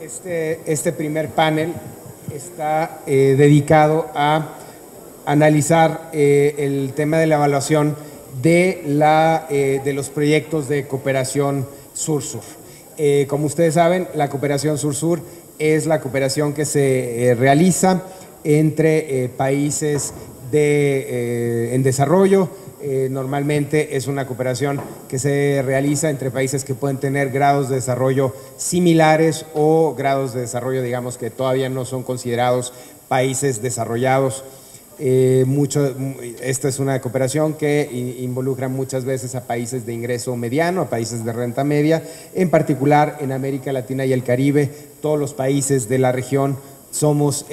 Este primer panel está dedicado a analizar el tema de la evaluación de los proyectos de cooperación Sur-Sur. Como ustedes saben, la cooperación Sur-Sur es la cooperación que se realiza entre países en desarrollo. Normalmente es una cooperación que se realiza entre países que pueden tener grados de desarrollo similares o grados de desarrollo, digamos, que todavía no son considerados países desarrollados. Esta es una cooperación que involucra muchas veces a países de ingreso mediano, a países de renta media, en particular en América Latina y el Caribe. Todos los países de la región somos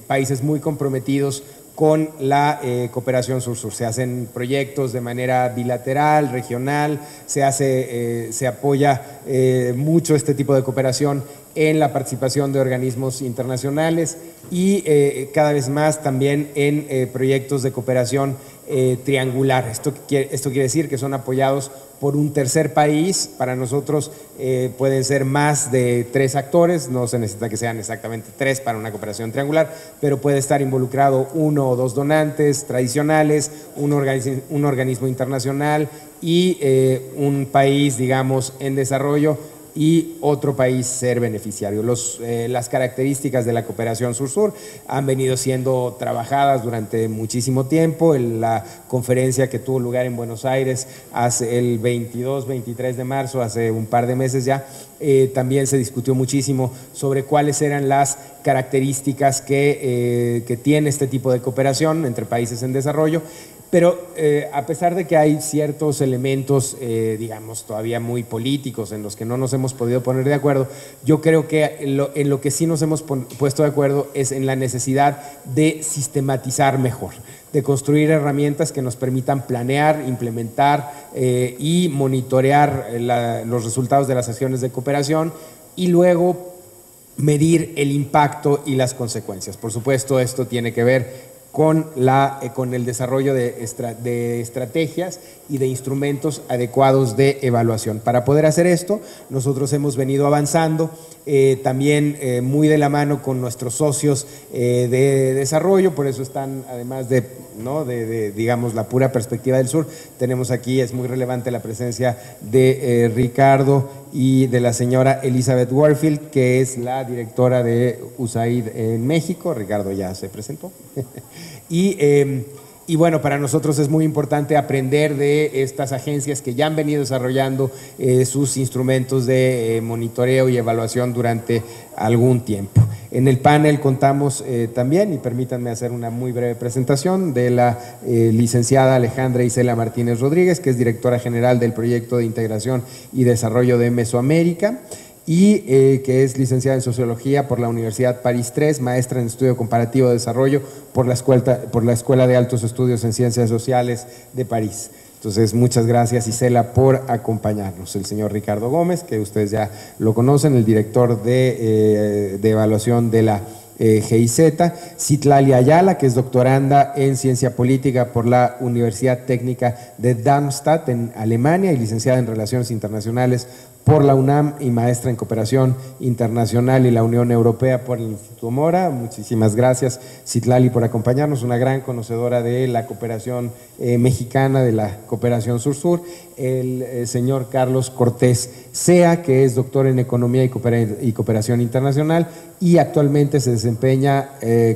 países muy comprometidos con la cooperación Sur-Sur. Se hacen proyectos de manera bilateral, regional, se apoya mucho este tipo de cooperación en la participación de organismos internacionales y cada vez más también en proyectos de cooperación triangular. Esto quiere decir que son apoyados por un tercer país. Para nosotros pueden ser más de 3 actores, no se necesita que sean exactamente 3 para una cooperación triangular, pero puede estar involucrado 1 o 2 donantes tradicionales, un organismo internacional y un país, digamos, en desarrollo y otro país ser beneficiario. Las características de la cooperación Sur-Sur han venido siendo trabajadas durante muchísimo tiempo. La conferencia que tuvo lugar en Buenos Aires el 22-23 de marzo, hace un par de meses ya, también se discutió muchísimo sobre cuáles eran las características que tiene este tipo de cooperación entre países en desarrollo. Pero a pesar de que hay ciertos elementos, digamos, todavía muy políticos en los que no nos hemos podido poner de acuerdo, yo creo que en lo que sí nos hemos puesto de acuerdo es en la necesidad de sistematizar mejor, de construir herramientas que nos permitan planear, implementar y monitorear los resultados de las acciones de cooperación y luego medir el impacto y las consecuencias. Por supuesto, esto tiene que ver con el desarrollo de estrategias y de instrumentos adecuados de evaluación. Para poder hacer esto, nosotros hemos venido avanzando también muy de la mano con nuestros socios de desarrollo, por eso están, además de digamos, la pura perspectiva del sur, tenemos aquí, es muy relevante la presencia de Ricardo y de la señora Elizabeth Warfield, que es la directora de USAID en México. Ricardo ya se presentó. Y bueno, para nosotros es muy importante aprender de estas agencias que ya han venido desarrollando sus instrumentos de monitoreo y evaluación durante algún tiempo. En el panel contamos también, y permítanme hacer una muy breve presentación, de la licenciada Alejandra Isela Martínez Rodríguez, que es directora general del Proyecto de Integración y Desarrollo de Mesoamérica, y que es licenciada en Sociología por la Universidad París III, maestra en Estudio Comparativo de Desarrollo por la Escuela de Altos Estudios en Ciencias Sociales de París. Entonces, muchas gracias, Isela, por acompañarnos. El señor Ricardo Gómez, que ustedes ya lo conocen, el director de evaluación de la GIZ, Citlali Ayala, que es doctoranda en Ciencia Política por la Universidad Técnica de Darmstadt en Alemania y licenciada en Relaciones Internacionales por la UNAM y maestra en Cooperación Internacional y la Unión Europea por el Instituto Mora. Muchísimas gracias, Citlali, por acompañarnos, una gran conocedora de la cooperación mexicana, de la cooperación Sur-Sur. El señor Carlos Cortés Sea, que es doctor en Economía y Cooperación Internacional y actualmente se desempeña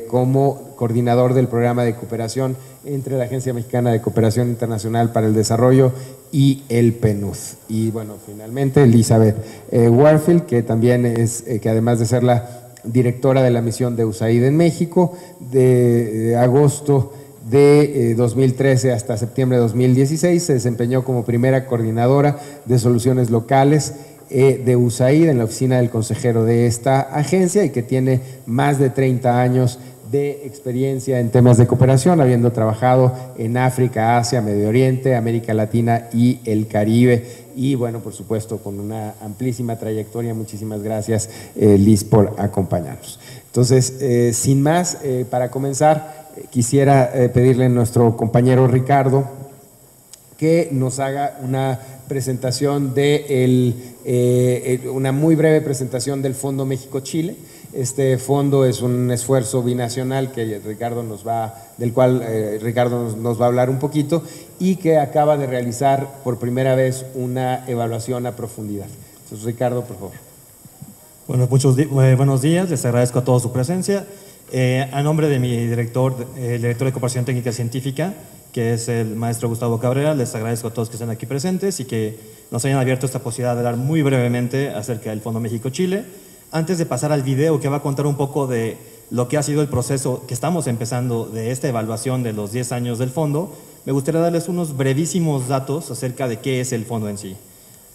como coordinador del programa de cooperación entre la Agencia Mexicana de Cooperación Internacional para el Desarrollo y el PNUD. Y bueno, finalmente Elizabeth Warfield, que también que además de ser la directora de la misión de USAID en México, de agosto de 2013 hasta septiembre de 2016, se desempeñó como primera coordinadora de soluciones locales de USAID en la oficina del consejero de esta agencia y que tiene más de 30 años de experiencia en temas de cooperación, habiendo trabajado en África, Asia, Medio Oriente, América Latina y el Caribe. Y bueno, por supuesto, con una amplísima trayectoria. Muchísimas gracias, Liz, por acompañarnos. Entonces, sin más, para comenzar, quisiera pedirle a nuestro compañero Ricardo que nos haga una presentación de una muy breve presentación del Fondo México-Chile. Este fondo es un esfuerzo binacional del cual Ricardo nos va a hablar un poquito, y que acaba de realizar por primera vez una evaluación a profundidad. Entonces, Ricardo, por favor. Bueno, buenos días, les agradezco a todos su presencia. A nombre de mi director, el director de Cooperación Técnica y Científica, que es el maestro Gustavo Cabrera, les agradezco a todos que estén aquí presentes y que nos hayan abierto esta posibilidad de hablar muy brevemente acerca del Fondo México-Chile. Antes de pasar al video que va a contar un poco de lo que ha sido el proceso que estamos empezando de esta evaluación de los 10 años del fondo, me gustaría darles unos brevísimos datos acerca de qué es el fondo en sí.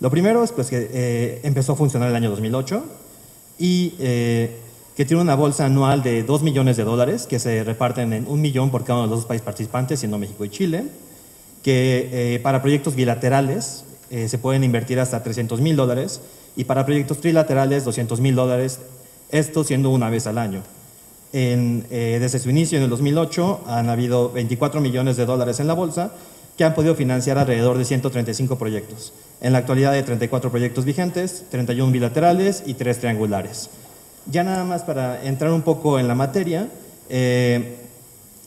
Lo primero es pues, que empezó a funcionar el año 2008 y que tiene una bolsa anual de $2 millones que se reparten en $1 millón por cada uno de los dos países participantes, siendo México y Chile, que para proyectos bilaterales se pueden invertir hasta $300,000 y para proyectos trilaterales $200,000, esto siendo una vez al año. Desde su inicio en el 2008 han habido $24 millones en la bolsa que han podido financiar alrededor de 135 proyectos. En la actualidad hay 34 proyectos vigentes, 31 bilaterales y 3 triangulares. Ya nada más para entrar un poco en la materia,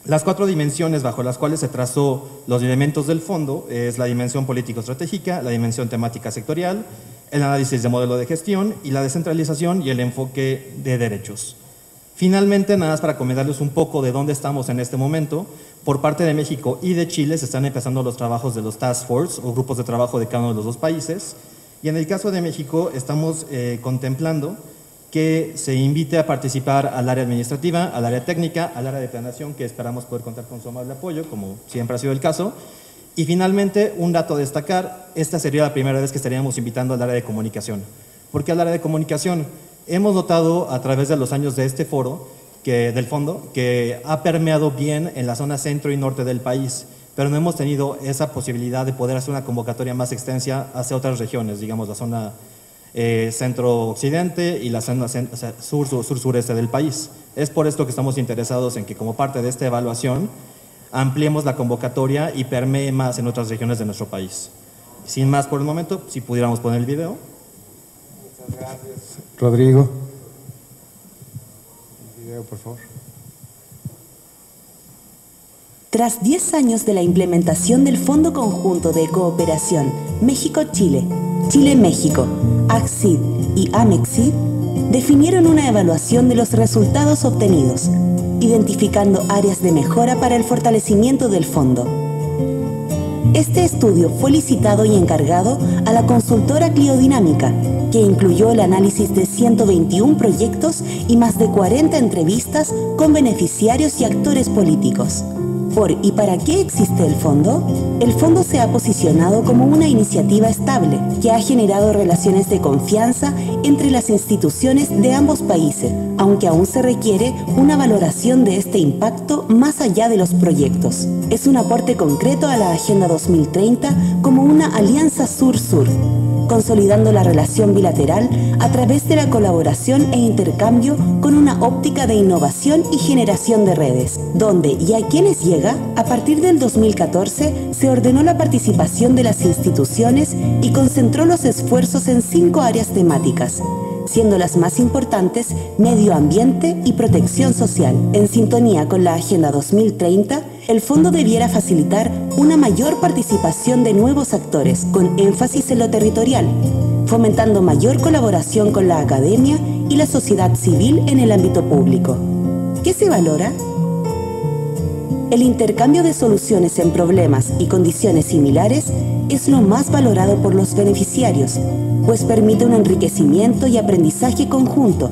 las 4 dimensiones bajo las cuales se trazó los elementos del fondo es la dimensión político-estratégica, la dimensión temática sectorial, el análisis de modelo de gestión y la descentralización y el enfoque de derechos. Finalmente, nada más para comentarles un poco de dónde estamos en este momento, por parte de México y de Chile se están empezando los trabajos de los task force o grupos de trabajo de cada uno de los dos países, y en el caso de México estamos contemplando que se invite a participar al área administrativa, al área técnica, al área de planeación, que esperamos poder contar con su amable apoyo, como siempre ha sido el caso. Y finalmente, un dato a destacar, esta sería la primera vez que estaríamos invitando al área de comunicación. ¿Por qué al área de comunicación? Hemos notado a través de los años de este foro, del fondo, que ha permeado bien en la zona centro y norte del país, pero no hemos tenido esa posibilidad de poder hacer una convocatoria más extensa hacia otras regiones, digamos la zona centro-occidente y la zona sur-sureste del país. Es por esto que estamos interesados en que como parte de esta evaluación ampliemos la convocatoria y permee más en otras regiones de nuestro país. Sin más por el momento, si pudiéramos poner el video. Muchas gracias, Rodrigo. El video, por favor. Tras 10 años de la implementación del Fondo Conjunto de Cooperación México-Chile, Chile-México, ACCID y AMEXID definieron una evaluación de los resultados obtenidos, identificando áreas de mejora para el fortalecimiento del fondo. Este estudio fue licitado y encargado a la consultora Cliodinámica, que incluyó el análisis de 121 proyectos y más de 40 entrevistas con beneficiarios y actores políticos. ¿Por y para qué existe el fondo? El fondo se ha posicionado como una iniciativa estable que ha generado relaciones de confianza entre las instituciones de ambos países, aunque aún se requiere una valoración de este impacto más allá de los proyectos. Es un aporte concreto a la Agenda 2030 como una alianza sur-sur, consolidando la relación bilateral a través de la colaboración e intercambio con una óptica de innovación y generación de redes, donde y a quienes llega, a partir del 2014 se ordenó la participación de las instituciones y concentró los esfuerzos en 5 áreas temáticas, siendo las más importantes medio ambiente y protección social. En sintonía con la Agenda 2030, el fondo debiera facilitar una mayor participación de nuevos actores, con énfasis en lo territorial, fomentando mayor colaboración con la academia y la sociedad civil en el ámbito público. ¿Qué se valora? El intercambio de soluciones en problemas y condiciones similares es lo más valorado por los beneficiarios, pues permite un enriquecimiento y aprendizaje conjunto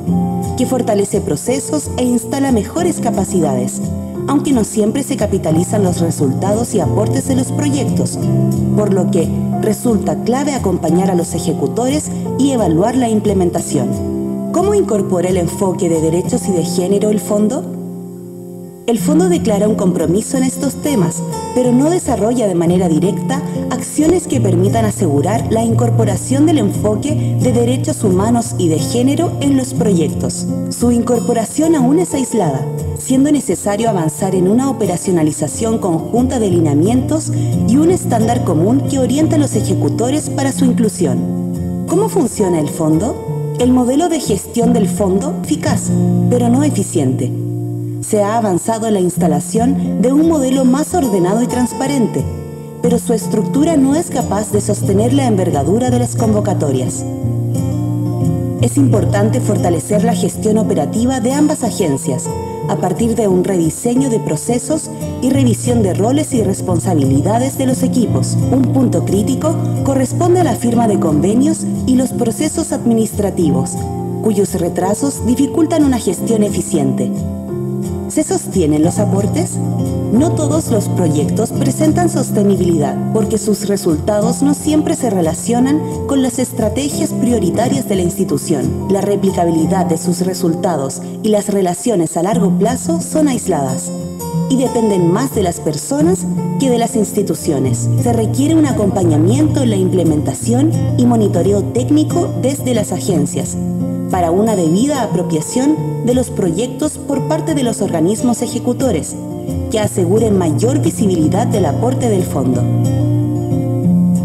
que fortalece procesos e instala mejores capacidades, aunque no siempre se capitalizan los resultados y aportes de los proyectos, por lo que resulta clave acompañar a los ejecutores y evaluar la implementación. ¿Cómo incorpora el enfoque de derechos y de género el fondo? El fondo declara un compromiso en estos temas, pero no desarrolla de manera directa acciones que permitan asegurar la incorporación del enfoque de derechos humanos y de género en los proyectos. Su incorporación aún es aislada, siendo necesario avanzar en una operacionalización conjunta de lineamientos y un estándar común que oriente a los ejecutores para su inclusión. ¿Cómo funciona el fondo? El modelo de gestión del fondo, eficaz, pero no eficiente. Se ha avanzado en la instalación de un modelo más ordenado y transparente, pero su estructura no es capaz de sostener la envergadura de las convocatorias. Es importante fortalecer la gestión operativa de ambas agencias a partir de un rediseño de procesos y revisión de roles y responsabilidades de los equipos. Un punto crítico corresponde a la firma de convenios y los procesos administrativos, cuyos retrasos dificultan una gestión eficiente. ¿Se sostienen los aportes? No todos los proyectos presentan sostenibilidad, porque sus resultados no siempre se relacionan con las estrategias prioritarias de la institución. La replicabilidad de sus resultados y las relaciones a largo plazo son aisladas y dependen más de las personas que de las instituciones. Se requiere un acompañamiento en la implementación y monitoreo técnico desde las agencias, para una debida apropiación de los proyectos por parte de los organismos ejecutores, que aseguren mayor visibilidad del aporte del fondo.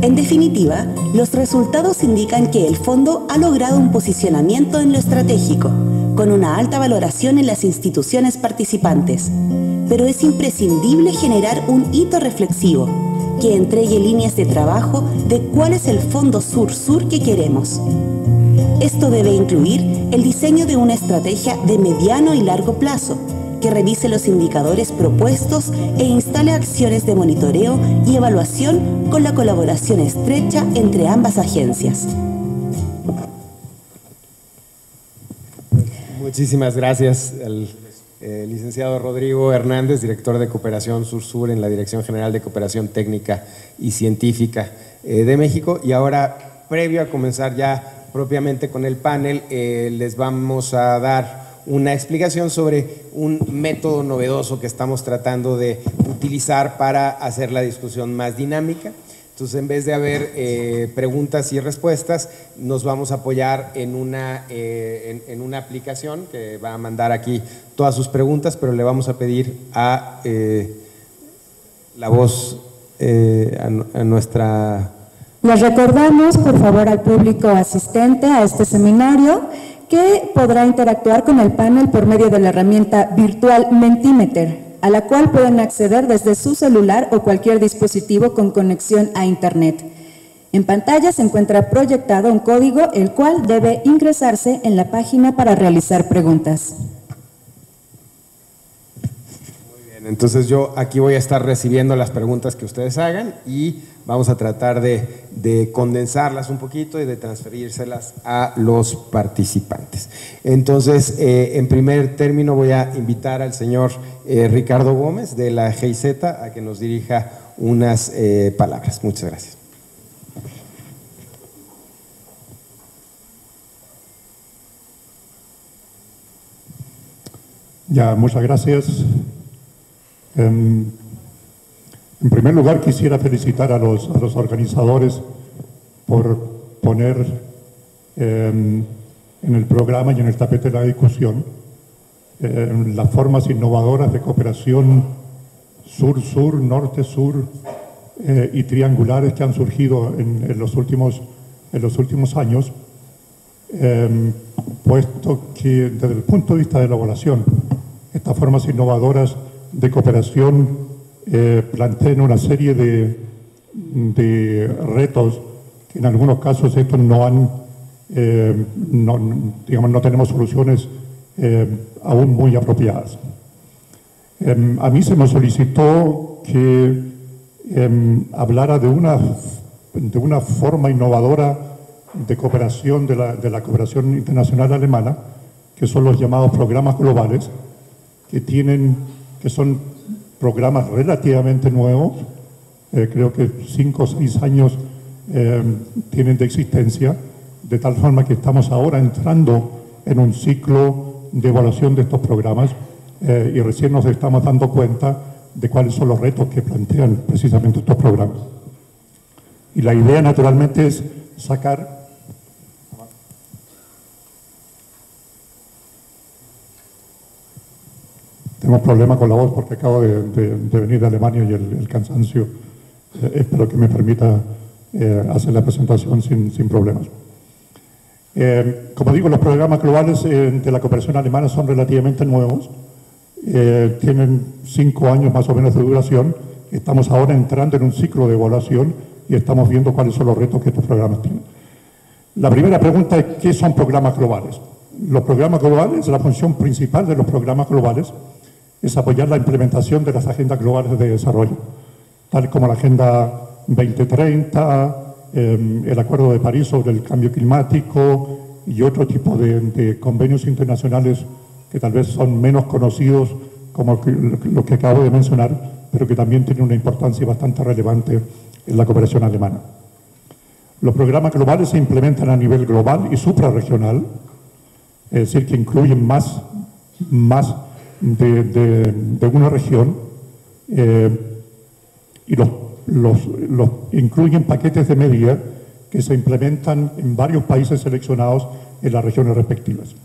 En definitiva, los resultados indican que el fondo ha logrado un posicionamiento en lo estratégico, con una alta valoración en las instituciones participantes, pero es imprescindible generar un hito reflexivo que entregue líneas de trabajo de cuál es el fondo sur-sur que queremos. Esto debe incluir el diseño de una estrategia de mediano y largo plazo, que revise los indicadores propuestos e instale acciones de monitoreo y evaluación con la colaboración estrecha entre ambas agencias. Muchísimas gracias al licenciado Rodrigo Hernández, director de Cooperación Sur-Sur en la Dirección General de Cooperación Técnica y Científica de México. Y ahora, previo a comenzar ya propiamente con el panel, les vamos a dar una explicación sobre un método novedoso que estamos tratando de utilizar para hacer la discusión más dinámica. Entonces, en vez de haber preguntas y respuestas, nos vamos a apoyar en una aplicación que va a mandar aquí todas sus preguntas, pero le vamos a pedir a la voz a nuestra... Les recordamos, por favor, al público asistente a este seminario que podrá interactuar con el panel por medio de la herramienta virtual Mentimeter, a la cual pueden acceder desde su celular o cualquier dispositivo con conexión a Internet. En pantalla se encuentra proyectado un código, el cual debe ingresarse en la página para realizar preguntas. Muy bien, entonces yo aquí voy a estar recibiendo las preguntas que ustedes hagan y vamos a tratar de condensarlas un poquito y de transferírselas a los participantes. Entonces, en primer término voy a invitar al señor Ricardo Gómez de la GIZ a que nos dirija unas palabras. Muchas gracias. Ya, muchas gracias. En primer lugar, quisiera felicitar a los organizadores por poner en el programa y en el tapete de la discusión las formas innovadoras de cooperación sur-sur, norte-sur y triangulares que han surgido en los últimos años, puesto que desde el punto de vista de la evaluación, estas formas innovadoras de cooperación plantean una serie de retos que en algunos casos estos no tenemos soluciones aún muy apropiadas. A mí se me solicitó que hablara de una forma innovadora de cooperación de la cooperación internacional alemana, que son los llamados programas globales, que son programas relativamente nuevos, creo que 5 o 6 años tienen de existencia, de tal forma que estamos ahora entrando en un ciclo de evaluación de estos programas y recién nos estamos dando cuenta de cuáles son los retos que plantean precisamente estos programas. Y la idea naturalmente es sacar... Tengo problemas con la voz porque acabo de venir de Alemania y el cansancio. Espero que me permita hacer la presentación sin problemas. Como digo, los programas globales de la cooperación alemana son relativamente nuevos. Tienen 5 años más o menos de duración. Estamos ahora entrando en un ciclo de evaluación y estamos viendo cuáles son los retos que estos programas tienen. La primera pregunta es, ¿qué son programas globales? Los programas globales, la función principal de los programas globales es apoyar la implementación de las agendas globales de desarrollo, tal como la Agenda 2030, el Acuerdo de París sobre el cambio climático y otro tipo de convenios internacionales que tal vez son menos conocidos como los que acabo de mencionar, pero que también tienen una importancia bastante relevante en la cooperación alemana. Los programas globales se implementan a nivel global y suprarregional, es decir, que incluyen más de una región y los incluyen paquetes de medidas que se implementan en varios países seleccionados en las regiones respectivas.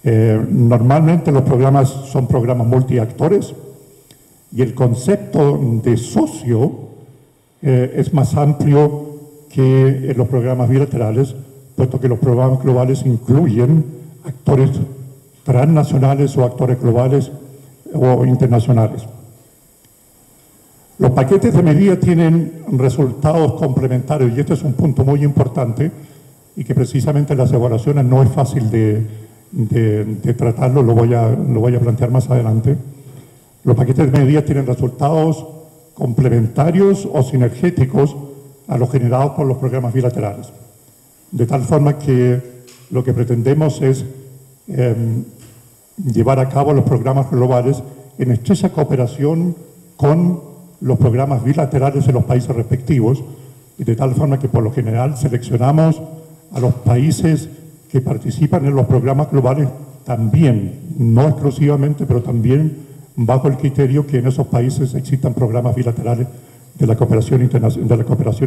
Normalmente los programas son programas multiactores y el concepto de socio es más amplio que en los programas bilaterales, puesto que los programas globales incluyen actores transnacionales o actores globales o internacionales. Los paquetes de medidas tienen resultados complementarios y este es un punto muy importante y que precisamente en las evaluaciones no es fácil de tratarlo, lo voy a plantear más adelante. Los paquetes de medidas tienen resultados complementarios o sinergéticos a los generados por los programas bilaterales, de tal forma que lo que pretendemos es llevar a cabo los programas globales en estrecha cooperación con los programas bilaterales en los países respectivos y de tal forma que por lo general seleccionamos a los países que participan en los programas globales también, no exclusivamente, pero también bajo el criterio que en esos países existan programas bilaterales de la cooperación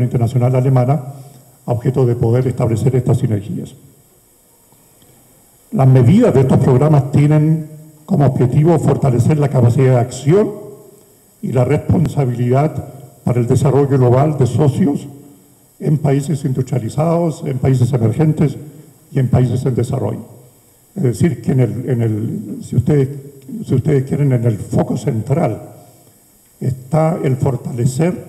internacional alemana a objeto de poder establecer estas sinergias. Las medidas de estos programas tienen como objetivo fortalecer la capacidad de acción y la responsabilidad para el desarrollo global de socios en países industrializados, en países emergentes y en países en desarrollo. Es decir, que si ustedes quieren, en el foco central está el fortalecer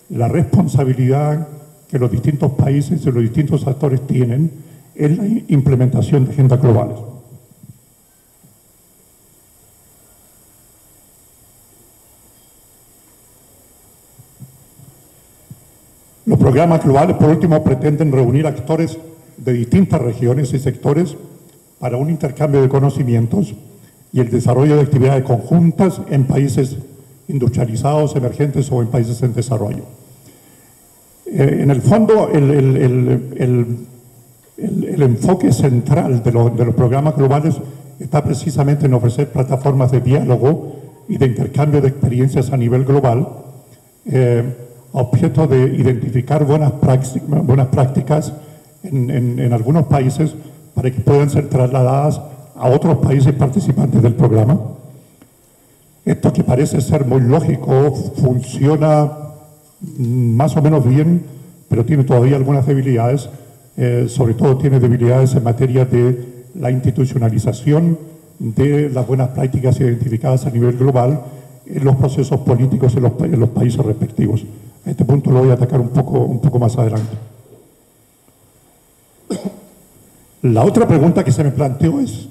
la responsabilidad que los distintos países y los distintos actores tienen en la implementación de agendas globales. Los programas globales, por último, pretenden reunir actores de distintas regiones y sectores para un intercambio de conocimientos y el desarrollo de actividades conjuntas en países industrializados, emergentes o en países en desarrollo. En el fondo, el enfoque central de los programas globales está precisamente en ofrecer plataformas de diálogo y de intercambio de experiencias a nivel global, a objeto de identificar buenas prácticas en algunos países para que puedan ser trasladadas a otros países participantes del programa. Esto, que parece ser muy lógico, funciona más o menos bien, pero tiene todavía algunas debilidades. Sobre todo tiene debilidades en materia de la institucionalización de las buenas prácticas identificadas a nivel global en los procesos políticos en los países respectivos. A este punto lo voy a atacar un poco más adelante. La otra pregunta que se me planteó es,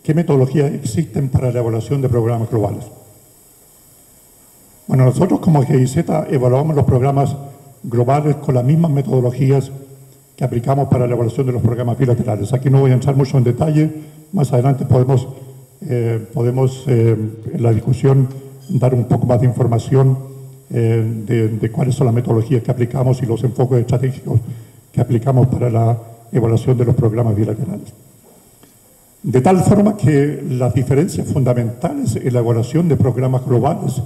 ¿qué metodologías existen para la evaluación de programas globales? Bueno, nosotros como GIZ evaluamos los programas globales con las mismas metodologías que aplicamos para la evaluación de los programas bilaterales. Aquí no voy a entrar mucho en detalle, más adelante podemos en la discusión dar un poco más de información de cuáles son las metodologías que aplicamos y los enfoques estratégicos que aplicamos para la evaluación de los programas bilaterales. De tal forma que las diferencias fundamentales en la evaluación de programas globales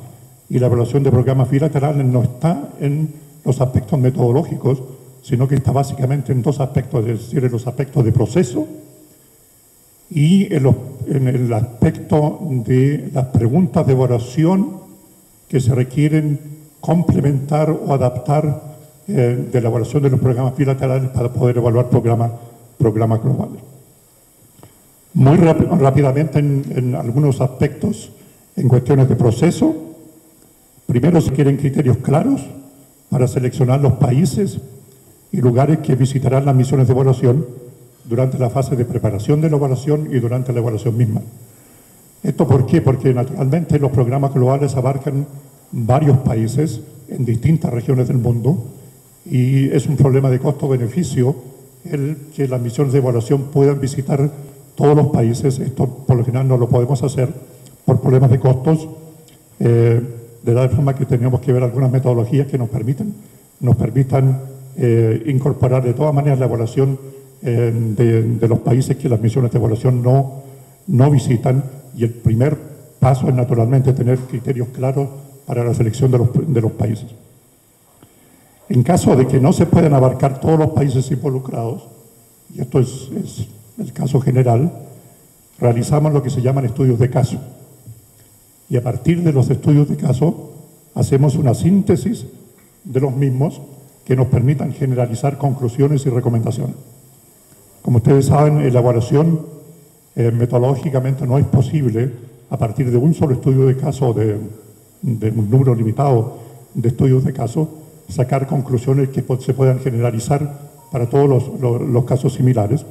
y la evaluación de programas bilaterales no está en los aspectos metodológicos, sino que está básicamente en dos aspectos, es decir, en los aspectos de proceso y en el aspecto de las preguntas de evaluación que se requieren complementar o adaptar de la evaluación de los programas bilaterales para poder evaluar programas globales. Muy rápidamente en algunos aspectos, en cuestiones de proceso. Primero, se quieren criterios claros para seleccionar los países y lugares que visitarán las misiones de evaluación durante la fase de preparación de la evaluación y durante la evaluación misma. ¿Esto por qué? Porque naturalmente los programas globales abarcan varios países en distintas regiones del mundo y es un problema de costo-beneficio el que las misiones de evaluación puedan visitar todos los países. Esto por lo general no lo podemos hacer por problemas de costos, de tal forma que tenemos que ver algunas metodologías que nos permitan incorporar de todas maneras la evaluación de los países que las misiones de evaluación no visitan, y el primer paso es naturalmente tener criterios claros para la selección de los países. En caso de que no se puedan abarcar todos los países involucrados, y esto es el caso general, realizamos lo que se llaman estudios de caso. Y a partir de los estudios de caso hacemos una síntesis de los mismos que nos permitan generalizar conclusiones y recomendaciones. Como ustedes saben, la evaluación metodológicamente no es posible a partir de un solo estudio de caso, de un número limitado de estudios de caso, sacar conclusiones que se puedan generalizar para todos los casos similares,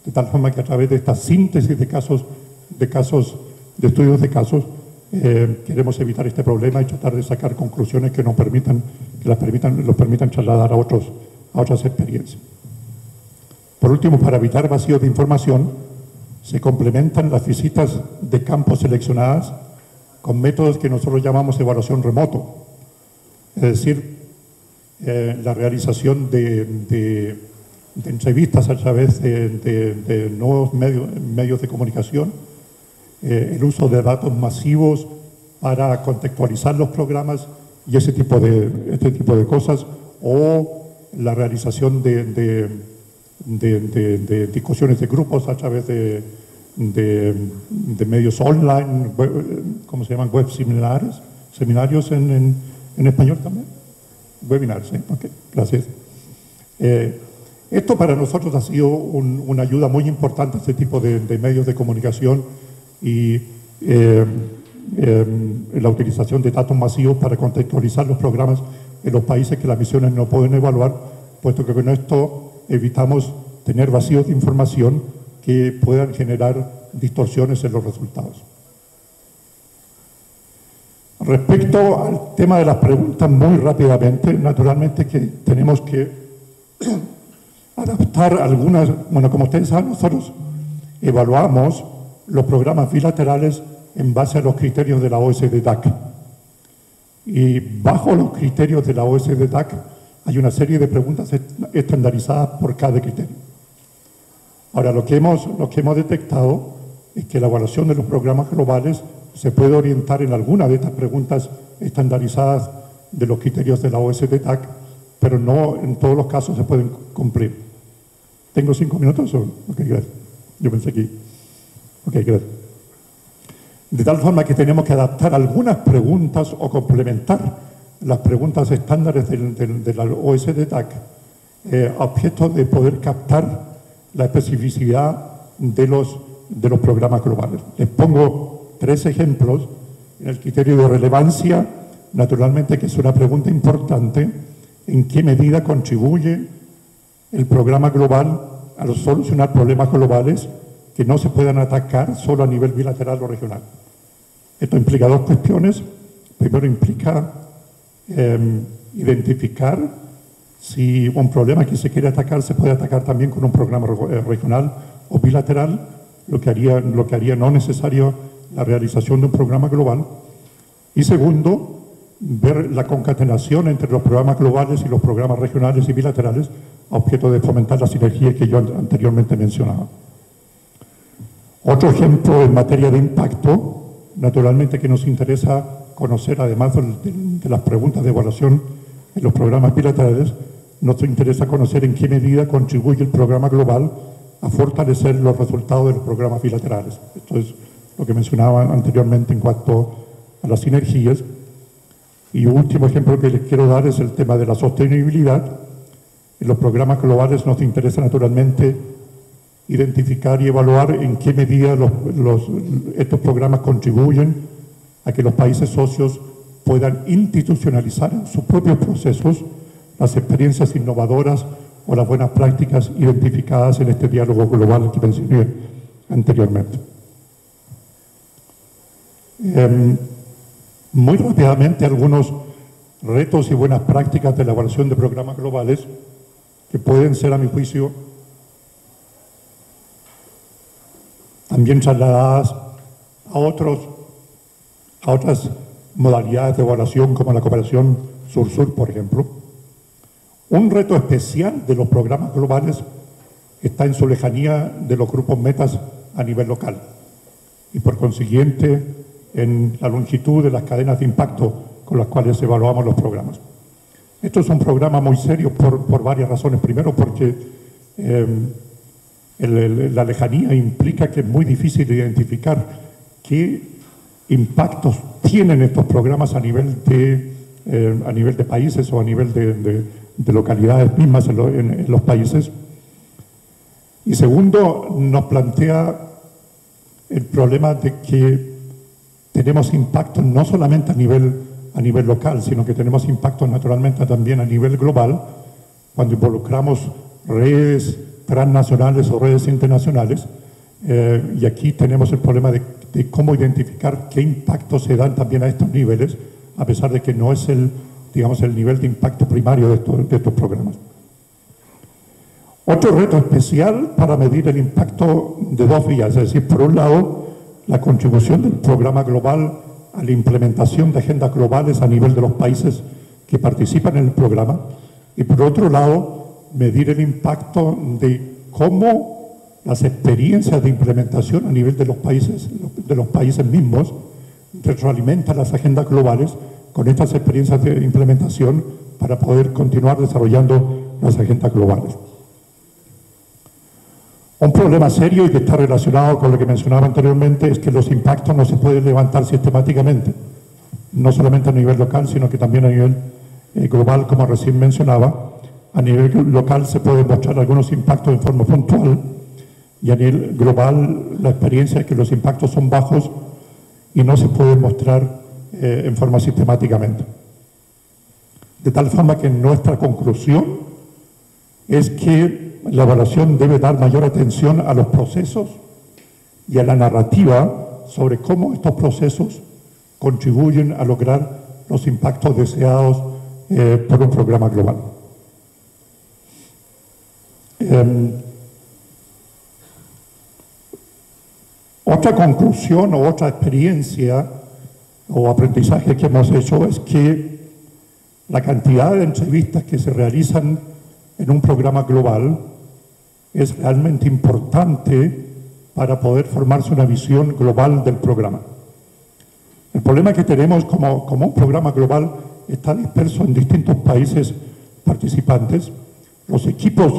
de tal forma que a través de esta síntesis de estudios de casos, queremos evitar este problema y tratar de sacar conclusiones que nos permitan trasladar a otras experiencias. Por último, para evitar vacíos de información, se complementan las visitas de campo seleccionadas con métodos que nosotros llamamos evaluación remoto, es decir, la realización de entrevistas a través de nuevos medios de comunicación, el uso de datos masivos para contextualizar los programas y este tipo de cosas, o la realización de discusiones de grupos a través de medios online, ¿cómo se llaman? Web seminarios en español también. Webinars, ¿sí? Ok, gracias. Esto para nosotros ha sido una ayuda muy importante, este tipo de medios de comunicación y la utilización de datos masivos para contextualizar los programas en los países que las misiones no pueden evaluar, puesto que con esto evitamos tener vacíos de información que puedan generar distorsiones en los resultados. Respecto al tema de las preguntas, muy rápidamente, naturalmente que tenemos que adaptar algunas. Bueno, como ustedes saben, nosotros evaluamos los programas bilaterales en base a los criterios de la OSD-DAC. Y bajo los criterios de la OSD-DAC hay una serie de preguntas estandarizadas por cada criterio. Ahora, lo que hemos detectado es que la evaluación de los programas globales se puede orientar en alguna de estas preguntas estandarizadas de los criterios de la OSD-DAC, pero no en todos los casos se pueden cumplir. ¿Tengo 5 minutos? Ok, gracias. Yo pensé que... Ok, gracias. De tal forma que tenemos que adaptar algunas preguntas o complementar las preguntas estándares de la OSD-DAC a objeto de poder captar la especificidad de los programas globales. Les pongo 3 ejemplos. En el criterio de relevancia, naturalmente que es una pregunta importante, ¿en qué medida contribuye el programa global a solucionar problemas globales que no se puedan atacar solo a nivel bilateral o regional? Esto implica 2 cuestiones. Primero, implica identificar si un problema que se quiere atacar se puede atacar también con un programa regional o bilateral, lo que haría no necesario la realización de un programa global. Y segundo, ver la concatenación entre los programas globales y los programas regionales y bilaterales a objeto de fomentar la sinergia que yo anteriormente mencionaba. Otro ejemplo en materia de impacto, naturalmente que nos interesa conocer, además de las preguntas de evaluación en los programas bilaterales, nos interesa conocer en qué medida contribuye el programa global a fortalecer los resultados de los programas bilaterales. Esto es lo que mencionaba anteriormente en cuanto a las sinergias. Y un último ejemplo que les quiero dar es el tema de la sostenibilidad. En los programas globales nos interesa naturalmente identificar y evaluar en qué medida estos programas contribuyen a que los países socios puedan institucionalizar en sus propios procesos las experiencias innovadoras o las buenas prácticas identificadas en este diálogo global que mencioné anteriormente. Muy rápidamente, algunos retos y buenas prácticas de elaboración de programas globales que pueden ser, a mi juicio, también trasladadas a otras modalidades de evaluación, como la cooperación sur-sur, por ejemplo. Un reto especial de los programas globales está en su lejanía de los grupos metas a nivel local y, por consiguiente, en la longitud de las cadenas de impacto con las cuales evaluamos los programas. Esto es un programa muy serio por varias razones. Primero, porque la lejanía implica que es muy difícil identificar qué impactos tienen estos programas a nivel de países o a nivel de localidades mismas en los países. Y segundo, nos plantea el problema de que tenemos impactos no solamente a nivel local, sino que tenemos impactos naturalmente también a nivel global cuando involucramos redes transnacionales o redes internacionales. Y aquí tenemos el problema de cómo identificar qué impactos se dan también a estos niveles, a pesar de que no es el nivel de impacto primario de estos programas. Otro reto especial para medir el impacto de dos vías, es decir, por un lado, la contribución del programa global a la implementación de agendas globales a nivel de los países que participan en el programa, y por otro lado, medir el impacto de cómo las experiencias de implementación a nivel de los países mismos retroalimentan las agendas globales con estas experiencias de implementación para poder continuar desarrollando las agendas globales. Un problema serio y que está relacionado con lo que mencionaba anteriormente es que los impactos no se pueden levantar sistemáticamente, no solamente a nivel local, sino que también a nivel global, como recién mencionaba. A nivel local se pueden mostrar algunos impactos en forma puntual y a nivel global la experiencia es que los impactos son bajos y no se pueden mostrar en forma sistemáticamente. De tal forma que nuestra conclusión es que la evaluación debe dar mayor atención a los procesos y a la narrativa sobre cómo estos procesos contribuyen a lograr los impactos deseados por un programa global. Otra conclusión o otra experiencia o aprendizaje que hemos hecho es que la cantidad de entrevistas que se realizan en un programa global es realmente importante para poder formarse una visión global del programa. El problema que tenemos como un programa global está disperso en distintos países participantes. Los equipos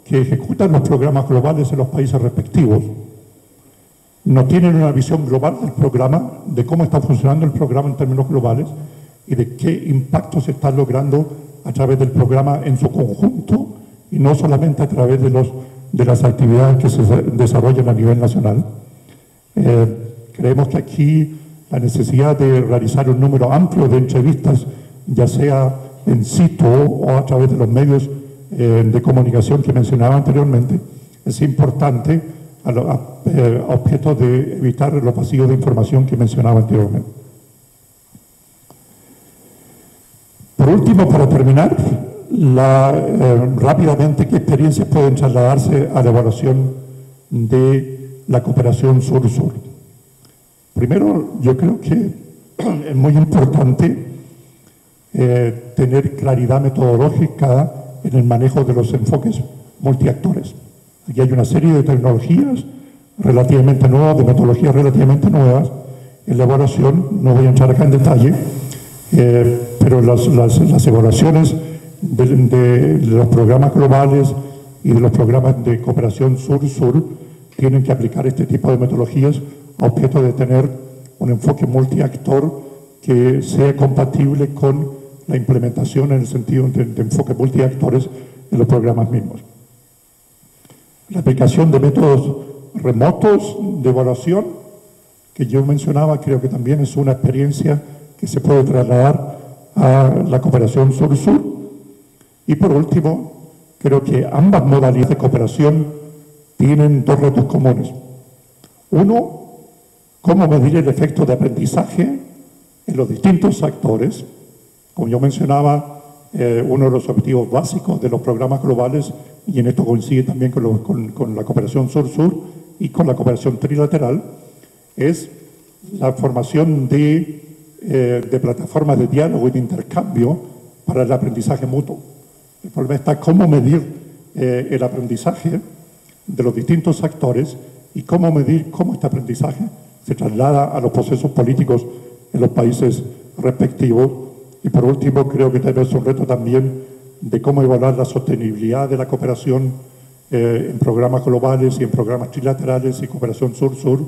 que ejecutan los programas globales en los países respectivos no tienen una visión global del programa, de cómo está funcionando el programa en términos globales y de qué impacto se está logrando a través del programa en su conjunto y no solamente a través de las actividades que se desarrollan a nivel nacional. Creemos que aquí la necesidad de realizar un número amplio de entrevistas, ya sea en situ o a través de los medios de comunicación que mencionaba anteriormente, es importante a objeto de evitar los vacíos de información que mencionaba anteriormente. Por último, para terminar, rápidamente, ¿qué experiencias pueden trasladarse a la evaluación de la cooperación sur-sur? Primero, yo creo que es muy importante tener claridad metodológica en el manejo de los enfoques multiactores. Aquí hay una serie de tecnologías relativamente nuevas, de metodologías relativamente nuevas en la evaluación, no voy a entrar acá en detalle, pero las evaluaciones de los programas globales y de los programas de cooperación sur-sur tienen que aplicar este tipo de metodologías a objeto de tener un enfoque multiactor que sea compatible con la implementación en el sentido de enfoque multiactores en los programas mismos. La aplicación de métodos remotos de evaluación que yo mencionaba, creo que también es una experiencia que se puede trasladar a la cooperación sur-sur. Y por último, creo que ambas modalidades de cooperación tienen dos retos comunes. Uno, cómo medir el efecto de aprendizaje en los distintos actores. Como yo mencionaba, uno de los objetivos básicos de los programas globales, y en esto coincide también con la cooperación sur-sur y con la cooperación trilateral, es la formación de plataformas de diálogo y de intercambio para el aprendizaje mutuo. El problema está cómo medir el aprendizaje de los distintos actores y cómo medir cómo este aprendizaje se traslada a los procesos políticos en los países respectivos. Y por último, creo que tal vez es un reto también de cómo evaluar la sostenibilidad de la cooperación en programas globales y en programas trilaterales y cooperación sur-sur,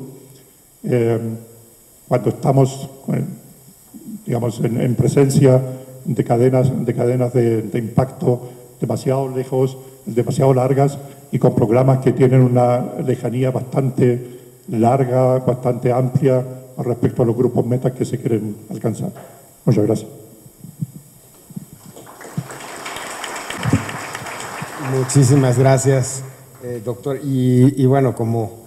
cuando estamos, digamos, en presencia de cadenas de impacto demasiado lejos, demasiado largas y con programas que tienen una lejanía bastante larga, bastante amplia respecto a los grupos metas que se quieren alcanzar. Muchas gracias. Muchísimas gracias, doctor. Y bueno, como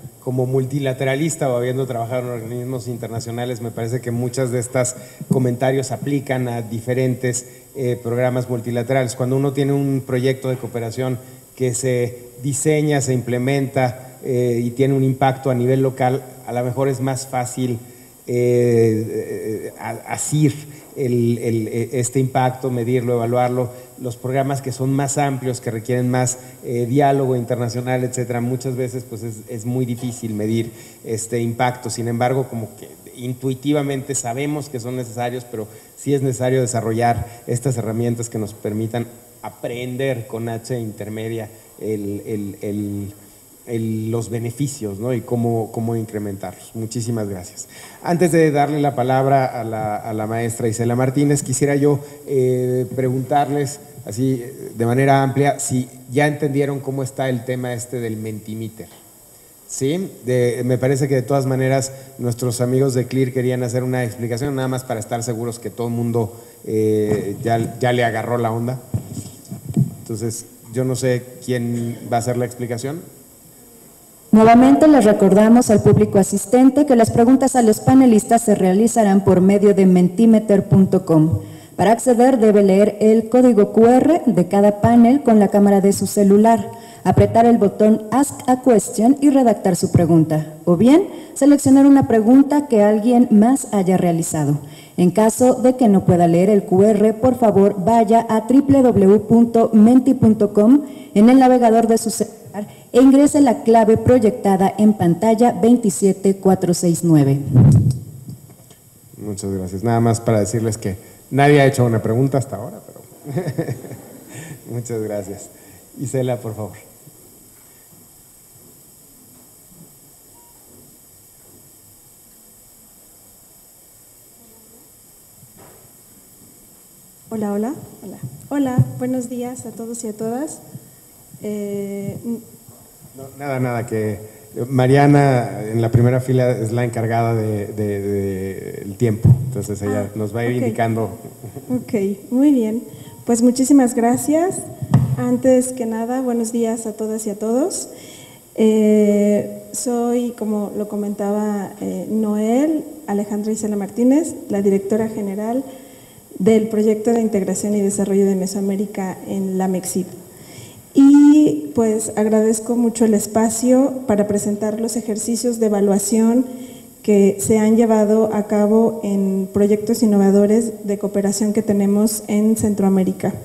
multilateralista o habiendo trabajado en organismos internacionales, me parece que muchas de estos comentarios aplican a diferentes programas multilaterales. Cuando uno tiene un proyecto de cooperación que se diseña, se implementa y tiene un impacto a nivel local, a lo mejor es más fácil asir este impacto, medirlo, evaluarlo. Los programas que son más amplios, que requieren más diálogo internacional, etcétera, muchas veces pues es muy difícil medir este impacto. Sin embargo, como que intuitivamente sabemos que son necesarios, pero sí es necesario desarrollar estas herramientas que nos permitan aprender con H intermedia los beneficios, ¿no? Y cómo incrementarlos. Muchísimas gracias. Antes de darle la palabra a la maestra Isela Martínez, quisiera yo preguntarles así de manera amplia si ya entendieron cómo está el tema del Mentimeter. ¿Sí? Me parece que de todas maneras nuestros amigos de CLIR querían hacer una explicación, nada más para estar seguros que todo el mundo ya le agarró la onda. Entonces, yo no sé quién va a hacer la explicación. Nuevamente les recordamos al público asistente que las preguntas a los panelistas se realizarán por medio de mentimeter.com. Para acceder debe leer el código QR de cada panel con la cámara de su celular, apretar el botón Ask a Question y redactar su pregunta, o bien seleccionar una pregunta que alguien más haya realizado. En caso de que no pueda leer el QR, por favor vaya a www.menti.com en el navegador de su celular e ingrese la clave proyectada en pantalla 27469. Muchas gracias. Nada más para decirles que nadie ha hecho una pregunta hasta ahora, pero muchas gracias. Isela, por favor. Hola, hola. Hola. Hola, buenos días a todos y a todas. No, nada, que Mariana en la primera fila es la encargada del tiempo, entonces ella nos va a ir indicando. Ok, muy bien. Pues muchísimas gracias. Antes que nada, buenos días a todas y a todos. Soy, como lo comentaba Noel, Alejandra Isela Martínez, la directora general del Proyecto de Integración y Desarrollo de Mesoamérica en la MEXID. Y pues agradezco mucho el espacio para presentar los ejercicios de evaluación que se han llevado a cabo en proyectos innovadores de cooperación que tenemos en Centroamérica.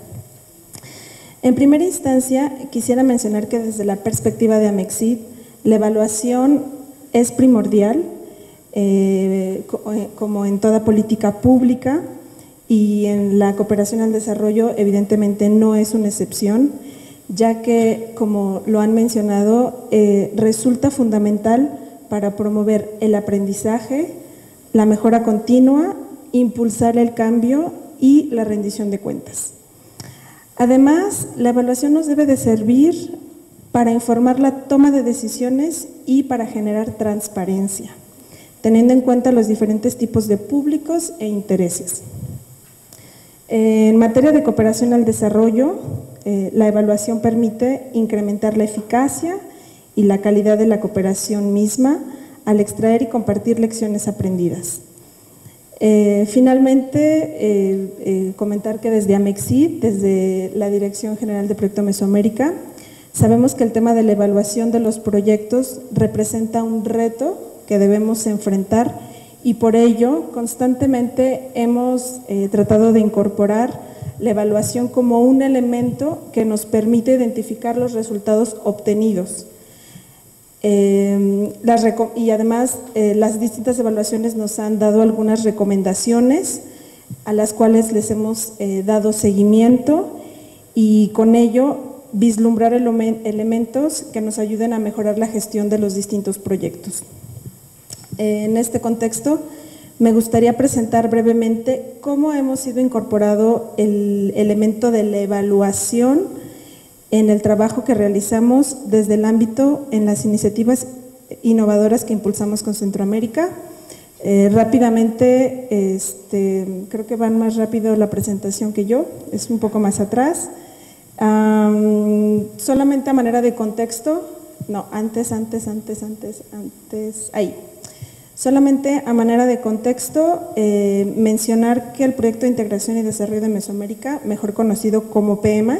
En primera instancia, quisiera mencionar que desde la perspectiva de AMEXID, la evaluación es primordial, como en toda política pública, y en la cooperación al desarrollo evidentemente no es una excepción, ya que, como lo han mencionado, resulta fundamental para promover el aprendizaje, la mejora continua, impulsar el cambio y la rendición de cuentas. Además, la evaluación nos debe de servir para informar la toma de decisiones y para generar transparencia, teniendo en cuenta los diferentes tipos de públicos e intereses. En materia de cooperación al desarrollo, la evaluación permite incrementar la eficacia y la calidad de la cooperación misma al extraer y compartir lecciones aprendidas. Finalmente, comentar que desde AMECSID, desde la Dirección General de Proyecto Mesoamérica, sabemos que el tema de la evaluación de los proyectos representa un reto que debemos enfrentar y por ello constantemente hemos tratado de incorporar la evaluación como un elemento que nos permite identificar los resultados obtenidos. Y además las distintas evaluaciones nos han dado algunas recomendaciones a las cuales les hemos dado seguimiento y con ello vislumbrar elementos que nos ayuden a mejorar la gestión de los distintos proyectos. En este contexto, me gustaría presentar brevemente cómo hemos ido incorporando el elemento de la evaluación en el trabajo que realizamos desde el ámbito en las iniciativas innovadoras que impulsamos con Centroamérica. Rápidamente, creo que van más rápido la presentación que yo, es un poco más atrás. Solamente a manera de contexto, no, antes, ahí. Solamente a manera de contexto, mencionar que el Proyecto de Integración y Desarrollo de Mesoamérica, mejor conocido como PM,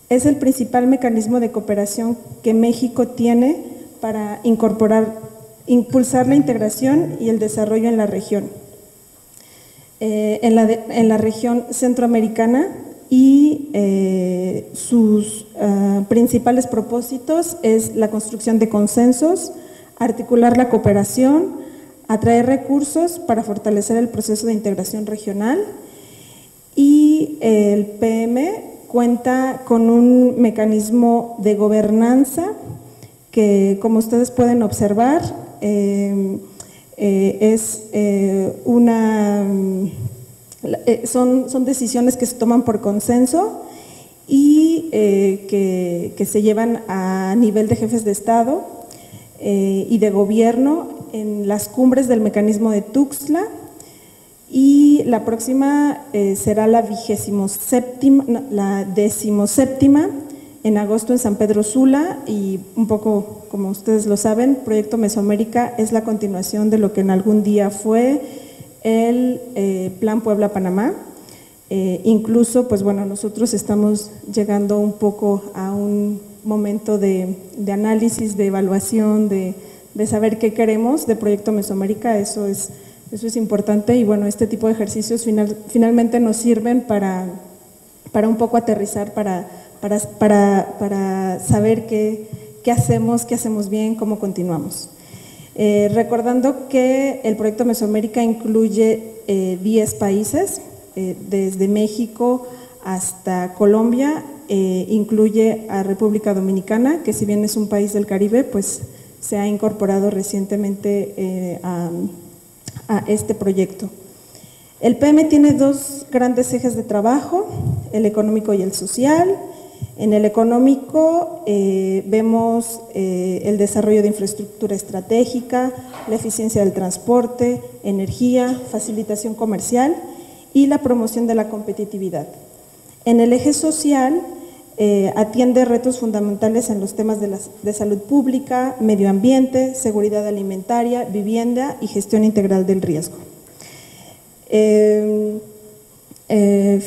es el principal mecanismo de cooperación que México tiene para impulsar la integración y el desarrollo en la región. En la región centroamericana y sus principales propósitos es la construcción de consensos, articular la cooperación, atraer recursos para fortalecer el proceso de integración regional y el PM cuenta con un mecanismo de gobernanza que, como ustedes pueden observar, son decisiones que se toman por consenso y que se llevan a nivel de jefes de Estado y de gobierno en las cumbres del mecanismo de Tuxtla, y la próxima será la 17ª en agosto en San Pedro Sula, y un poco como ustedes lo saben, Proyecto Mesoamérica es la continuación de lo que en algún día fue el Plan Puebla-Panamá. Incluso, pues bueno, nosotros estamos llegando un poco a un momento de análisis, de evaluación, de saber qué queremos de Proyecto Mesoamérica. Eso es importante, y bueno, este tipo de ejercicios finalmente nos sirven para un poco aterrizar, para saber qué hacemos bien, cómo continuamos. Recordando que el Proyecto Mesoamérica incluye 10 países, desde México hasta Colombia, incluye a República Dominicana, que si bien es un país del Caribe, pues se ha incorporado recientemente a este proyecto. El PM tiene dos grandes ejes de trabajo, el económico y el social. En el económico vemos el desarrollo de infraestructura estratégica, la eficiencia del transporte, energía, facilitación comercial y la promoción de la competitividad. En el eje social atiende retos fundamentales en los temas de salud pública, medio ambiente, seguridad alimentaria, vivienda y gestión integral del riesgo.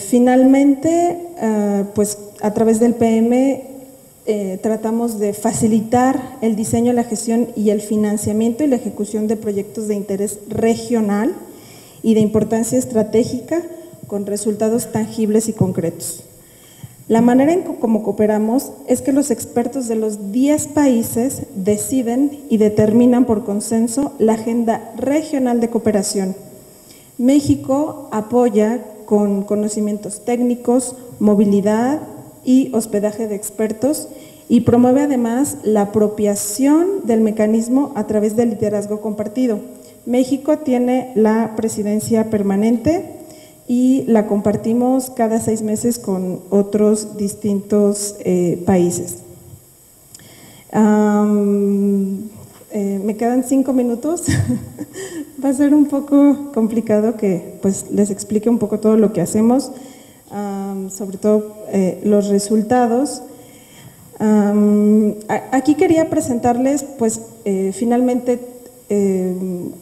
Finalmente, pues a través del PM tratamos de facilitar el diseño, la gestión y el financiamiento y la ejecución de proyectos de interés regional y de importancia estratégica con resultados tangibles y concretos. La manera en cómo cooperamos es que los expertos de los 10 países deciden y determinan por consenso la agenda regional de cooperación, México apoya con conocimientos técnicos, movilidad y hospedaje de expertos, y promueve además la apropiación del mecanismo a través del liderazgo compartido. México tiene la presidencia permanente y la compartimos cada 6 meses con otros distintos países. Me quedan 5 minutos. Va a ser un poco complicado que pues, les explique un poco todo lo que hacemos, sobre todo los resultados. Aquí quería presentarles pues, finalmente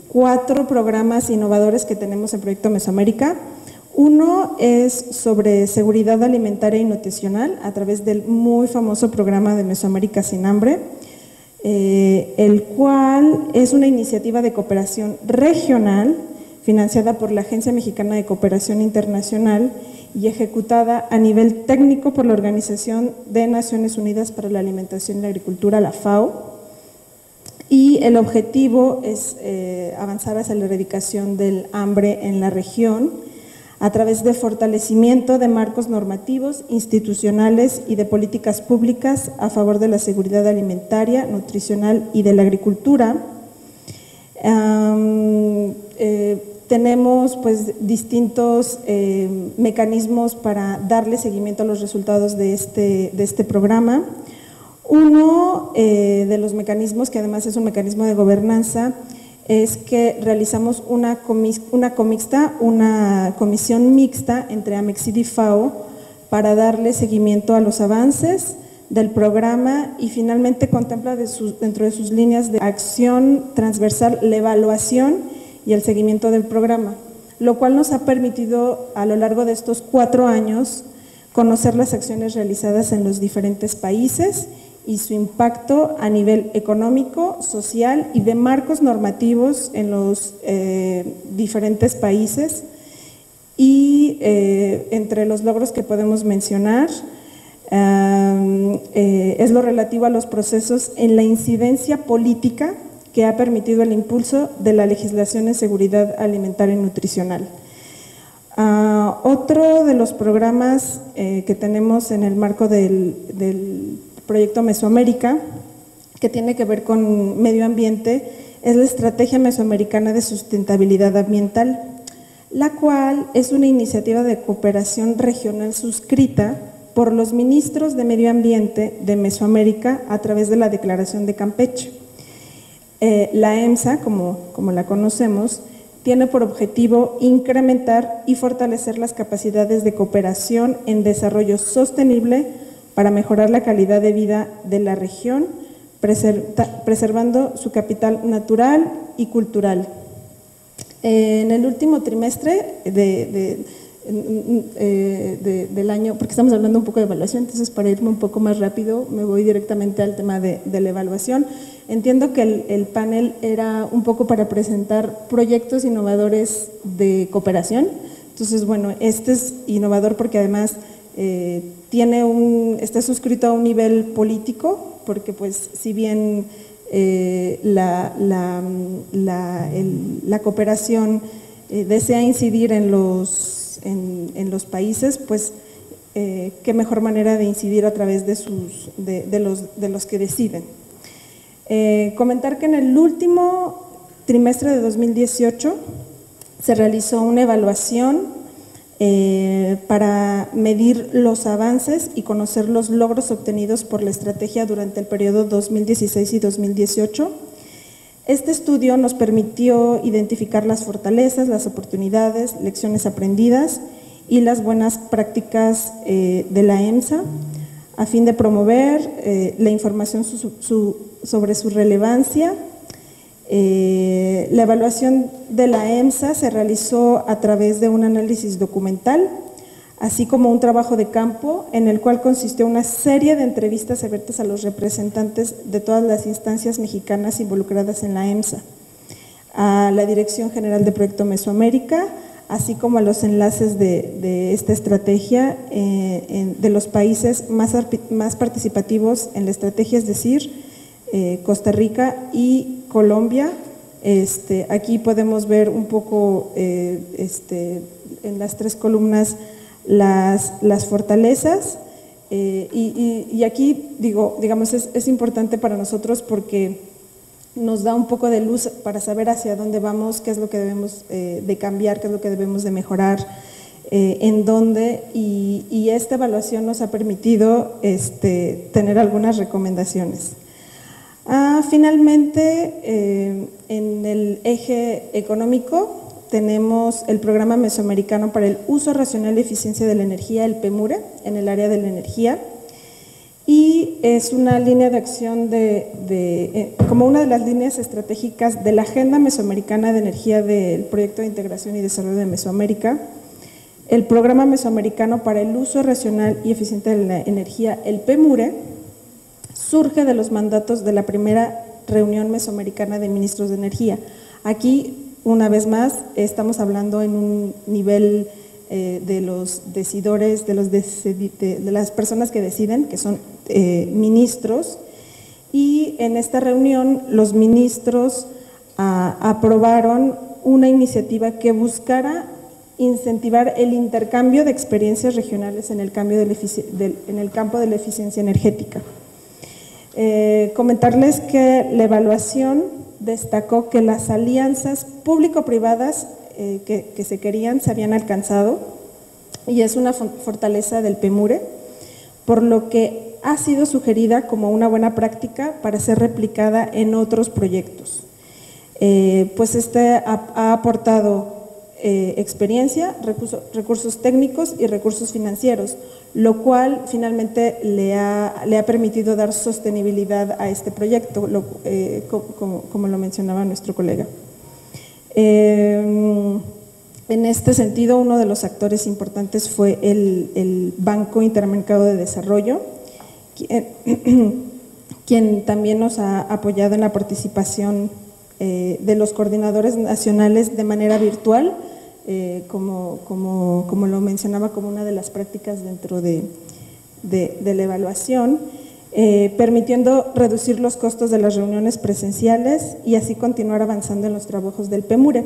4 programas innovadores que tenemos en Proyecto Mesoamérica. Uno es sobre seguridad alimentaria y nutricional a través del muy famoso programa de Mesoamérica Sin Hambre, el cual es una iniciativa de cooperación regional financiada por la Agencia Mexicana de Cooperación Internacional y ejecutada a nivel técnico por la Organización de Naciones Unidas para la Alimentación y la Agricultura, la FAO, y el objetivo es avanzar hacia la erradicación del hambre en la región a través de fortalecimiento de marcos normativos, institucionales y de políticas públicas a favor de la seguridad alimentaria, nutricional y de la agricultura. Tenemos pues, distintos mecanismos para darle seguimiento a los resultados de este programa. Uno de los mecanismos, que además es un mecanismo de gobernanza, es que realizamos una comisión mixta entre Amexid y FAO para darle seguimiento a los avances del programa y finalmente contempla dentro de sus líneas de acción transversal la evaluación y el seguimiento del programa, lo cual nos ha permitido a lo largo de estos 4 años conocer las acciones realizadas en los diferentes países y su impacto a nivel económico, social y de marcos normativos en los diferentes países. Y entre los logros que podemos mencionar es lo relativo a los procesos en la incidencia política que ha permitido el impulso de la legislación en seguridad alimentaria y nutricional. Otro de los programas que tenemos en el marco del Proyecto Mesoamérica, que tiene que ver con medio ambiente, es la Estrategia Mesoamericana de Sustentabilidad Ambiental, la cual es una iniciativa de cooperación regional suscrita por los ministros de Medio Ambiente de Mesoamérica a través de la Declaración de Campeche. La EMSA, como la conocemos, tiene por objetivo incrementar y fortalecer las capacidades de cooperación en desarrollo sostenible para mejorar la calidad de vida de la región, preservando su capital natural y cultural. En el último trimestre del año, porque estamos hablando un poco de evaluación, entonces para irme un poco más rápido me voy directamente al tema de la evaluación. Entiendo que el panel era un poco para presentar proyectos innovadores de cooperación, entonces bueno, este es innovador porque además está suscrito a un nivel político, porque pues si bien la cooperación desea incidir en los países, pues qué mejor manera de incidir a través de los que deciden. Comentar que en el último trimestre de 2018 se realizó una evaluación para medir los avances y conocer los logros obtenidos por la estrategia durante el periodo 2016 y 2018. Este estudio nos permitió identificar las fortalezas, las oportunidades, lecciones aprendidas y las buenas prácticas de la EMSA a fin de promover la información sobre su relevancia. La evaluación de la EMSA se realizó a través de un análisis documental, así como un trabajo de campo en el cual consistió una serie de entrevistas abiertas a los representantes de todas las instancias mexicanas involucradas en la EMSA, a la Dirección General de Proyecto Mesoamérica, así como a los enlaces de esta estrategia de los países más participativos en la estrategia, es decir, Costa Rica y Colombia, Aquí podemos ver un poco en las 3 columnas las fortalezas, y aquí digamos es importante para nosotros porque nos da un poco de luz para saber hacia dónde vamos, qué es lo que debemos de cambiar, qué es lo que debemos de mejorar, en dónde, y esta evaluación nos ha permitido tener algunas recomendaciones. Finalmente, en el eje económico tenemos el Programa Mesoamericano para el Uso Racional y Eficiencia de la Energía, el PEMURE, en el área de la energía, y es una línea de acción como una de las líneas estratégicas de la Agenda Mesoamericana de Energía del Proyecto de Integración y Desarrollo de Mesoamérica. El Programa Mesoamericano para el Uso Racional y Eficiente de la Energía, el PEMURE, surge de los mandatos de la primera reunión mesoamericana de ministros de energía. Aquí, una vez más, estamos hablando en un nivel de los decidores, de las personas que deciden, que son ministros, y en esta reunión los ministros aprobaron una iniciativa que buscara incentivar el intercambio de experiencias regionales en el campo de la eficiencia energética. Comentarles que la evaluación destacó que las alianzas público-privadas que se querían se habían alcanzado, y es una fortaleza del PEMURE, por lo que ha sido sugerida como una buena práctica para ser replicada en otros proyectos. Pues ha aportado experiencia, recursos técnicos y recursos financieros, lo cual finalmente le ha permitido dar sostenibilidad a este proyecto, como lo mencionaba nuestro colega. En este sentido, uno de los actores importantes fue el Banco Interamericano de Desarrollo, quien también nos ha apoyado en la participación de los coordinadores nacionales de manera virtual, como lo mencionaba como una de las prácticas dentro de la evaluación, permitiendo reducir los costos de las reuniones presenciales y así continuar avanzando en los trabajos del PEMURE.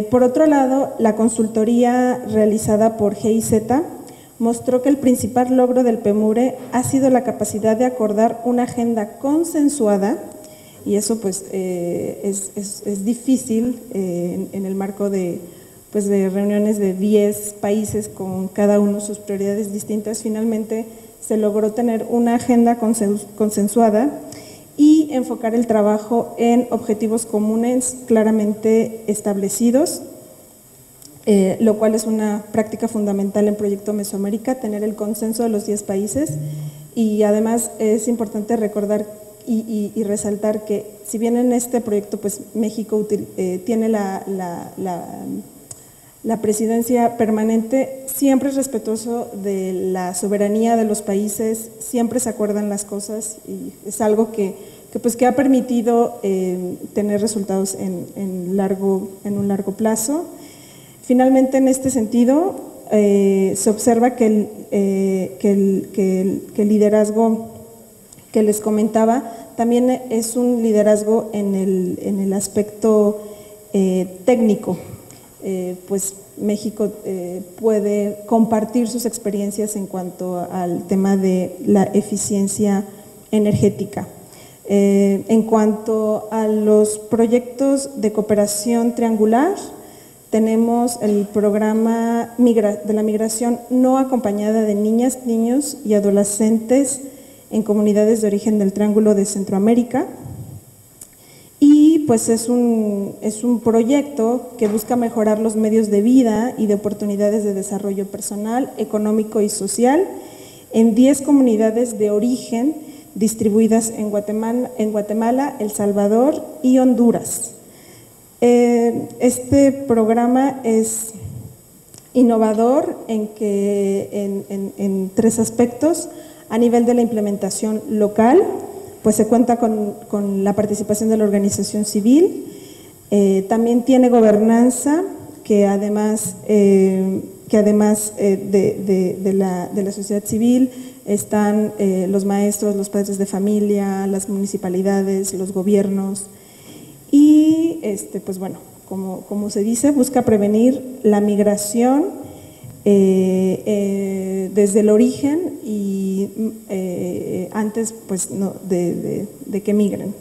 Por otro lado, la consultoría realizada por GIZ mostró que el principal logro del PEMURE ha sido la capacidad de acordar una agenda consensuada, y eso pues es difícil en el marco de reuniones de 10 países con cada uno sus prioridades distintas. Finalmente se logró tener una agenda consensuada y enfocar el trabajo en objetivos comunes claramente establecidos, lo cual es una práctica fundamental en Proyecto Mesoamérica, tener el consenso de los 10 países. Y además es importante recordar y resaltar que si bien en este proyecto pues México tiene la presidencia permanente, siempre es respetuoso de la soberanía de los países, siempre se acuerdan las cosas, y es algo que ha permitido tener resultados en un largo plazo. Finalmente, en este sentido, se observa que el liderazgo que les comentaba también es un liderazgo en el aspecto técnico. Pues México puede compartir sus experiencias en cuanto al tema de la eficiencia energética. En cuanto a los proyectos de cooperación triangular, tenemos el programa de la migración no acompañada de niñas, niños y adolescentes en comunidades de origen del Triángulo de Centroamérica, y pues es un proyecto que busca mejorar los medios de vida y de oportunidades de desarrollo personal, económico y social en 10 comunidades de origen distribuidas en Guatemala, El Salvador y Honduras. Este programa es innovador en 3 aspectos. A nivel de la implementación local, pues se cuenta con la participación de la organización civil, también tiene gobernanza, que además de la sociedad civil están los maestros, los padres de familia, las municipalidades, los gobiernos, y pues bueno, como se dice, busca prevenir la migración desde el origen y antes pues, no, de que migren.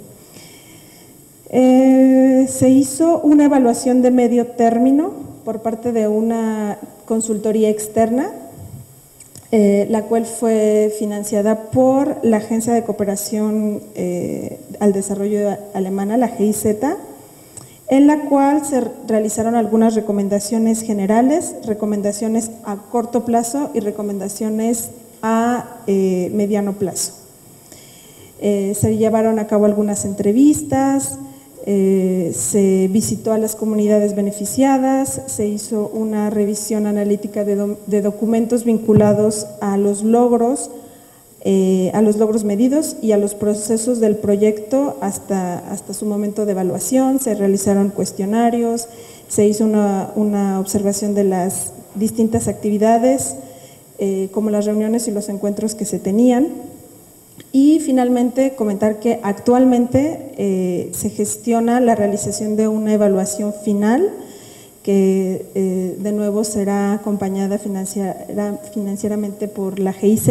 Se hizo una evaluación de medio término por parte de una consultoría externa, la cual fue financiada por la Agencia de Cooperación al Desarrollo alemana, la GIZ, en la cual se realizaron algunas recomendaciones generales, recomendaciones a corto plazo y recomendaciones a mediano plazo. Se llevaron a cabo algunas entrevistas, se visitó a las comunidades beneficiadas, se hizo una revisión analítica de documentos vinculados a los logros medidos y a los procesos del proyecto hasta su momento de evaluación. Se realizaron cuestionarios, se hizo una observación de las distintas actividades, como las reuniones y los encuentros que se tenían. Y finalmente comentar que actualmente se gestiona la realización de una evaluación final que de nuevo será acompañada financieramente por la GIZ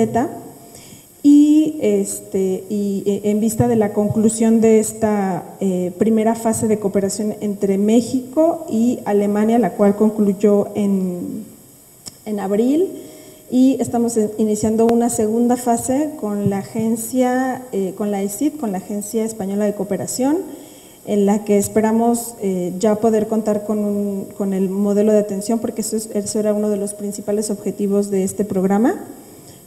y en vista de la conclusión de esta primera fase de cooperación entre México y Alemania, la cual concluyó en abril. Y estamos iniciando una segunda fase con la agencia, con la ESID, con la Agencia Española de Cooperación, en la que esperamos ya poder contar con el modelo de atención, porque eso era uno de los principales objetivos de este programa,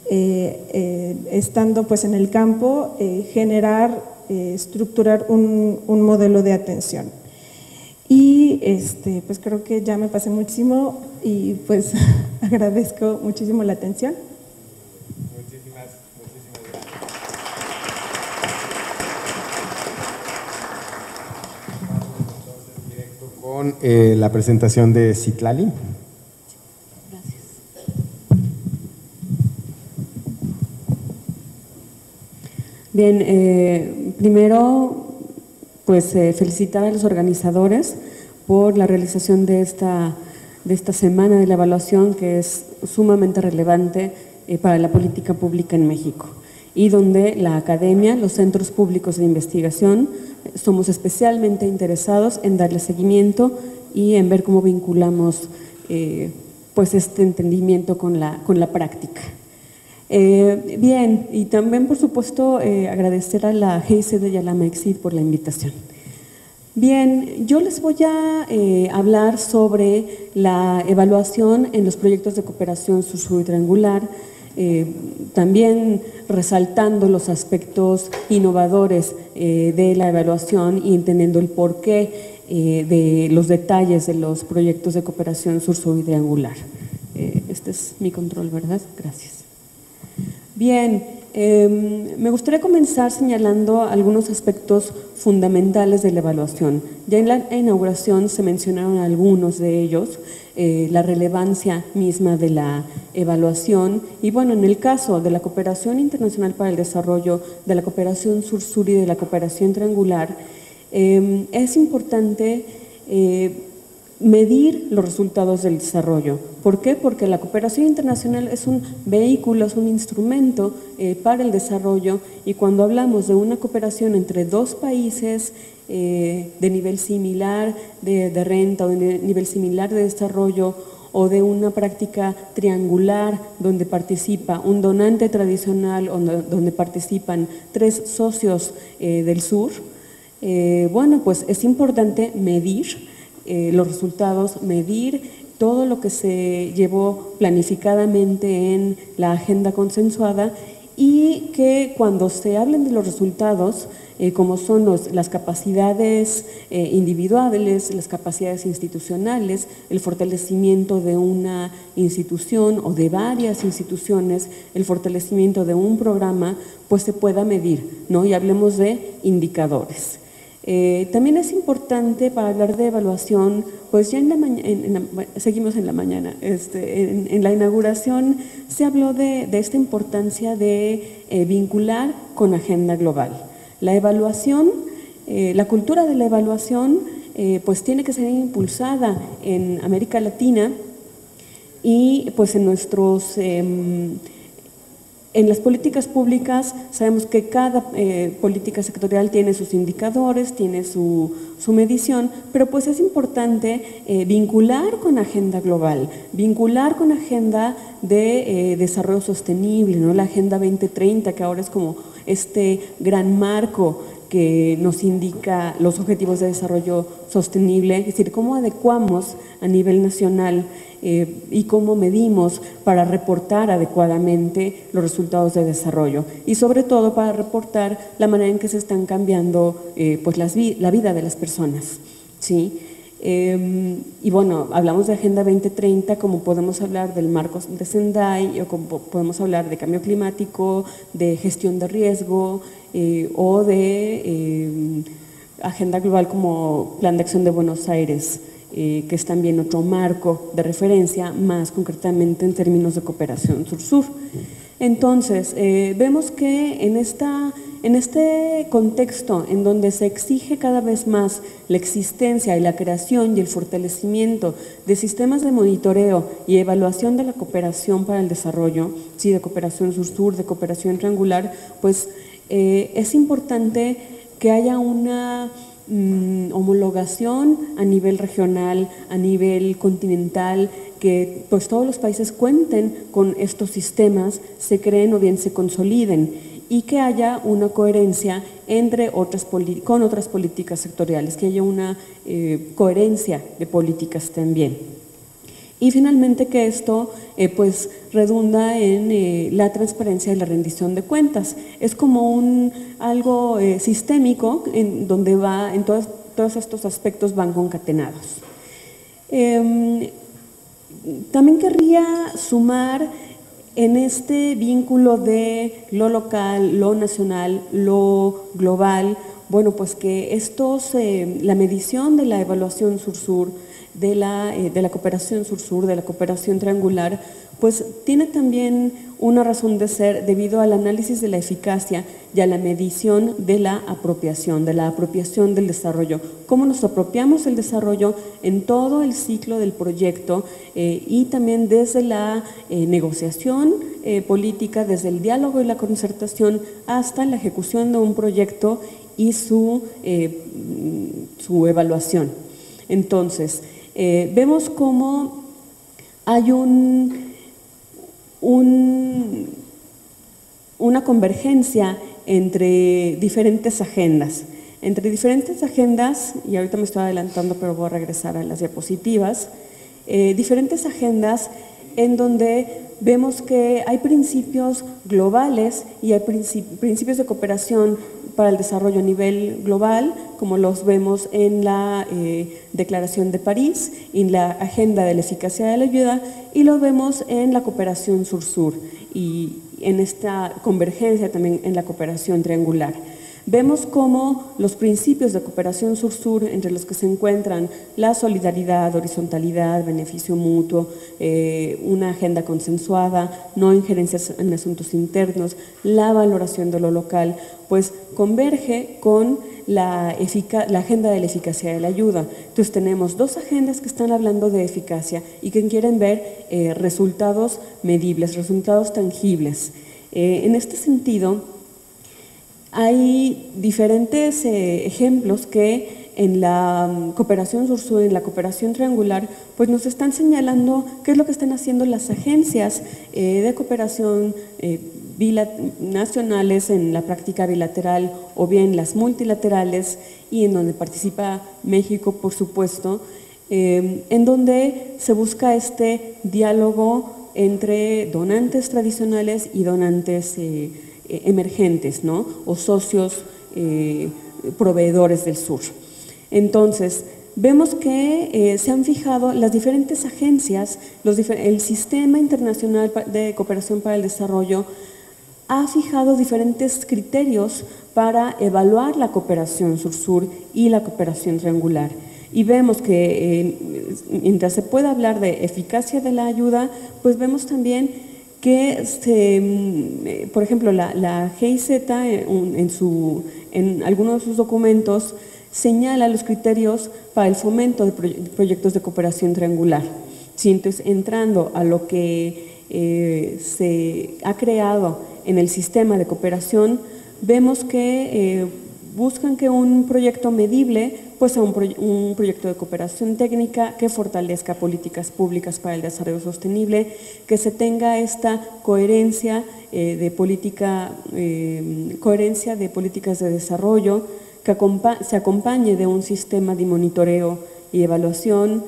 estando pues en el campo, generar, estructurar un modelo de atención. Y pues creo que ya me pasé muchísimo y pues agradezco muchísimo la atención. Muchísimas gracias. Vamos entonces directo con la presentación de Citlali. Gracias. Bien, primero pues felicitar a los organizadores por la realización de esta semana de la evaluación, que es sumamente relevante para la política pública en México, y donde la academia, los centros públicos de investigación, somos especialmente interesados en darle seguimiento y en ver cómo vinculamos pues este entendimiento con la práctica. Bien, y también por supuesto agradecer a la GIZ y a la MEXID por la invitación. Bien, yo les voy a hablar sobre la evaluación en los proyectos de cooperación sur-sur y triangular, también resaltando los aspectos innovadores de la evaluación y entendiendo el porqué de los detalles de los proyectos de cooperación sur-sur y triangular. Este es mi control, ¿verdad? Gracias. Bien, me gustaría comenzar señalando algunos aspectos fundamentales de la evaluación. Ya en la inauguración se mencionaron algunos de ellos, la relevancia misma de la evaluación y bueno, en el caso de la cooperación internacional para el desarrollo, de la cooperación sur-sur y de la cooperación triangular, es importante medir los resultados del desarrollo. ¿Por qué? Porque la cooperación internacional es un vehículo, es un instrumento para el desarrollo, y cuando hablamos de una cooperación entre dos países de nivel similar de renta o de nivel similar de desarrollo, o de una práctica triangular donde participa un donante tradicional o donde participan tres socios del sur, bueno, pues es importante medir los resultados, medir todo lo que se llevó planificadamente en la agenda consensuada, y que cuando se hablen de los resultados, como son las capacidades individuales, las capacidades institucionales, el fortalecimiento de una institución o de varias instituciones, el fortalecimiento de un programa, pues se pueda medir, ¿no? Y hablemos de indicadores. También es importante para hablar de evaluación, pues ya seguimos en la mañana, en la inauguración se habló de esta importancia de vincular con agenda global. La evaluación, la cultura de la evaluación pues tiene que ser impulsada en América Latina y pues en las políticas públicas sabemos que cada política sectorial tiene sus indicadores, tiene su medición, pero pues es importante vincular con agenda global, vincular con agenda de desarrollo sostenible, ¿no? La Agenda 2030, que ahora es como este gran marco que nos indica los objetivos de desarrollo sostenible, es decir, cómo adecuamos a nivel nacional y cómo medimos para reportar adecuadamente los resultados de desarrollo y sobre todo para reportar la manera en que se están cambiando pues la vida de las personas, ¿sí? Y bueno, hablamos de Agenda 2030, como podemos hablar del marco de Sendai, o como podemos hablar de cambio climático, de gestión de riesgo, o de Agenda Global como Plan de Acción de Buenos Aires, que es también otro marco de referencia, más concretamente en términos de cooperación sur-sur. Entonces, vemos que en este contexto en donde se exige cada vez más la existencia y la creación y el fortalecimiento de sistemas de monitoreo y evaluación de la cooperación para el desarrollo, sí, de cooperación sur-sur, de cooperación triangular, pues es importante que haya una homologación a nivel regional, a nivel continental, que pues todos los países cuenten con estos sistemas, se creen o bien se consoliden y que haya una coherencia con otras políticas sectoriales, que haya una coherencia de políticas también. Y finalmente que esto pues redunda en la transparencia y la rendición de cuentas. Es como algo sistémico en donde todos estos aspectos van concatenados. También querría sumar en este vínculo de lo local, lo nacional, lo global, bueno, pues que la medición de la evaluación sur-sur, de la cooperación sur-sur, de la cooperación triangular, pues tiene también una razón de ser debido al análisis de la eficacia y a la medición de la apropiación del desarrollo. Cómo nos apropiamos el desarrollo en todo el ciclo del proyecto y también desde la negociación política, desde el diálogo y la concertación hasta la ejecución de un proyecto y su evaluación. Entonces, vemos cómo hay una convergencia entre diferentes agendas. Y ahorita me estoy adelantando, pero voy a regresar a las diapositivas, diferentes agendas en donde vemos que hay principios globales y hay principios de cooperación para el desarrollo a nivel global, como los vemos en la Declaración de París, en la Agenda de la Eficacia de la Ayuda, y lo vemos en la cooperación sur-sur y en esta convergencia también en la cooperación triangular. Vemos cómo los principios de cooperación sur-sur, entre los que se encuentran la solidaridad, horizontalidad, beneficio mutuo, una agenda consensuada, no injerencias en asuntos internos, la valoración de lo local, pues converge con la agenda de la eficacia de la ayuda. Entonces tenemos dos agendas que están hablando de eficacia y que quieren ver resultados medibles, resultados tangibles. En este sentido, hay diferentes ejemplos que en la cooperación sur-sur, en la cooperación triangular, pues nos están señalando qué es lo que están haciendo las agencias de cooperación nacionales en la práctica bilateral o bien las multilaterales y en donde participa México, por supuesto, en donde se busca este diálogo entre donantes tradicionales y donantes emergentes, ¿no? O socios proveedores del sur. Entonces, vemos que se han fijado las diferentes agencias, el Sistema Internacional de Cooperación para el Desarrollo ha fijado diferentes criterios para evaluar la cooperación sur-sur y la cooperación triangular. Y vemos que mientras se puede hablar de eficacia de la ayuda, pues vemos también que, por ejemplo, la GIZ en algunos de sus documentos señala los criterios para el fomento de proyectos de cooperación triangular. Sí, entonces, entrando a lo que se ha creado en el sistema de cooperación, vemos que buscan que un proyecto medible pues sea un proyecto de cooperación técnica que fortalezca políticas públicas para el desarrollo sostenible, que se tenga esta coherencia de políticas de desarrollo, que se acompañe de un sistema de monitoreo y evaluación.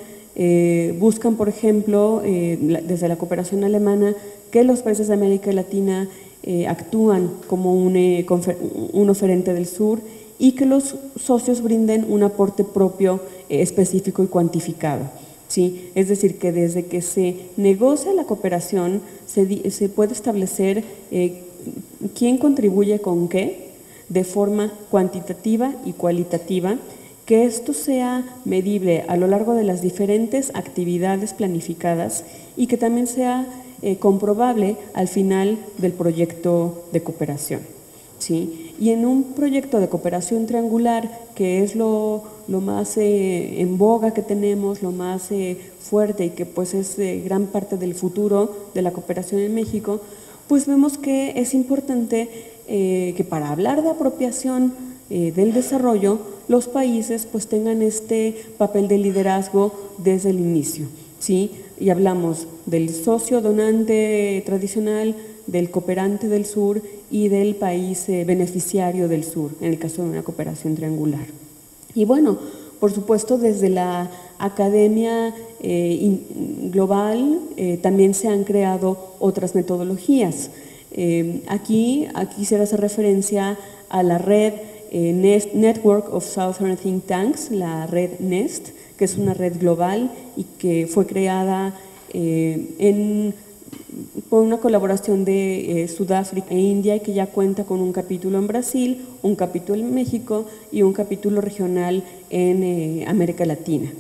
Buscan, por ejemplo, desde la cooperación alemana, que los países de América Latina actúan como un oferente del sur y que los socios brinden un aporte propio específico y cuantificado. ¿Sí? Es decir, que desde que se negocia la cooperación se puede establecer quién contribuye con qué de forma cuantitativa y cualitativa, que esto sea medible a lo largo de las diferentes actividades planificadas y que también sea comprobable al final del proyecto de cooperación. ¿Sí? Y en un proyecto de cooperación triangular, que es lo más en boga que tenemos, lo más fuerte y que pues es gran parte del futuro de la cooperación en México, pues vemos que es importante que para hablar de apropiación del desarrollo, los países pues tengan este papel de liderazgo desde el inicio, ¿sí? Y hablamos del socio donante tradicional, del cooperante del sur y del país beneficiario del sur, en el caso de una cooperación triangular. Y bueno, por supuesto, desde la academia global también se han creado otras metodologías. Aquí quisiera hacer referencia a la red Network of Southern Think Tanks, la red NEST, que es una red global y que fue creada por una colaboración de Sudáfrica e India, y que ya cuenta con un capítulo en Brasil, un capítulo en México y un capítulo regional en América Latina.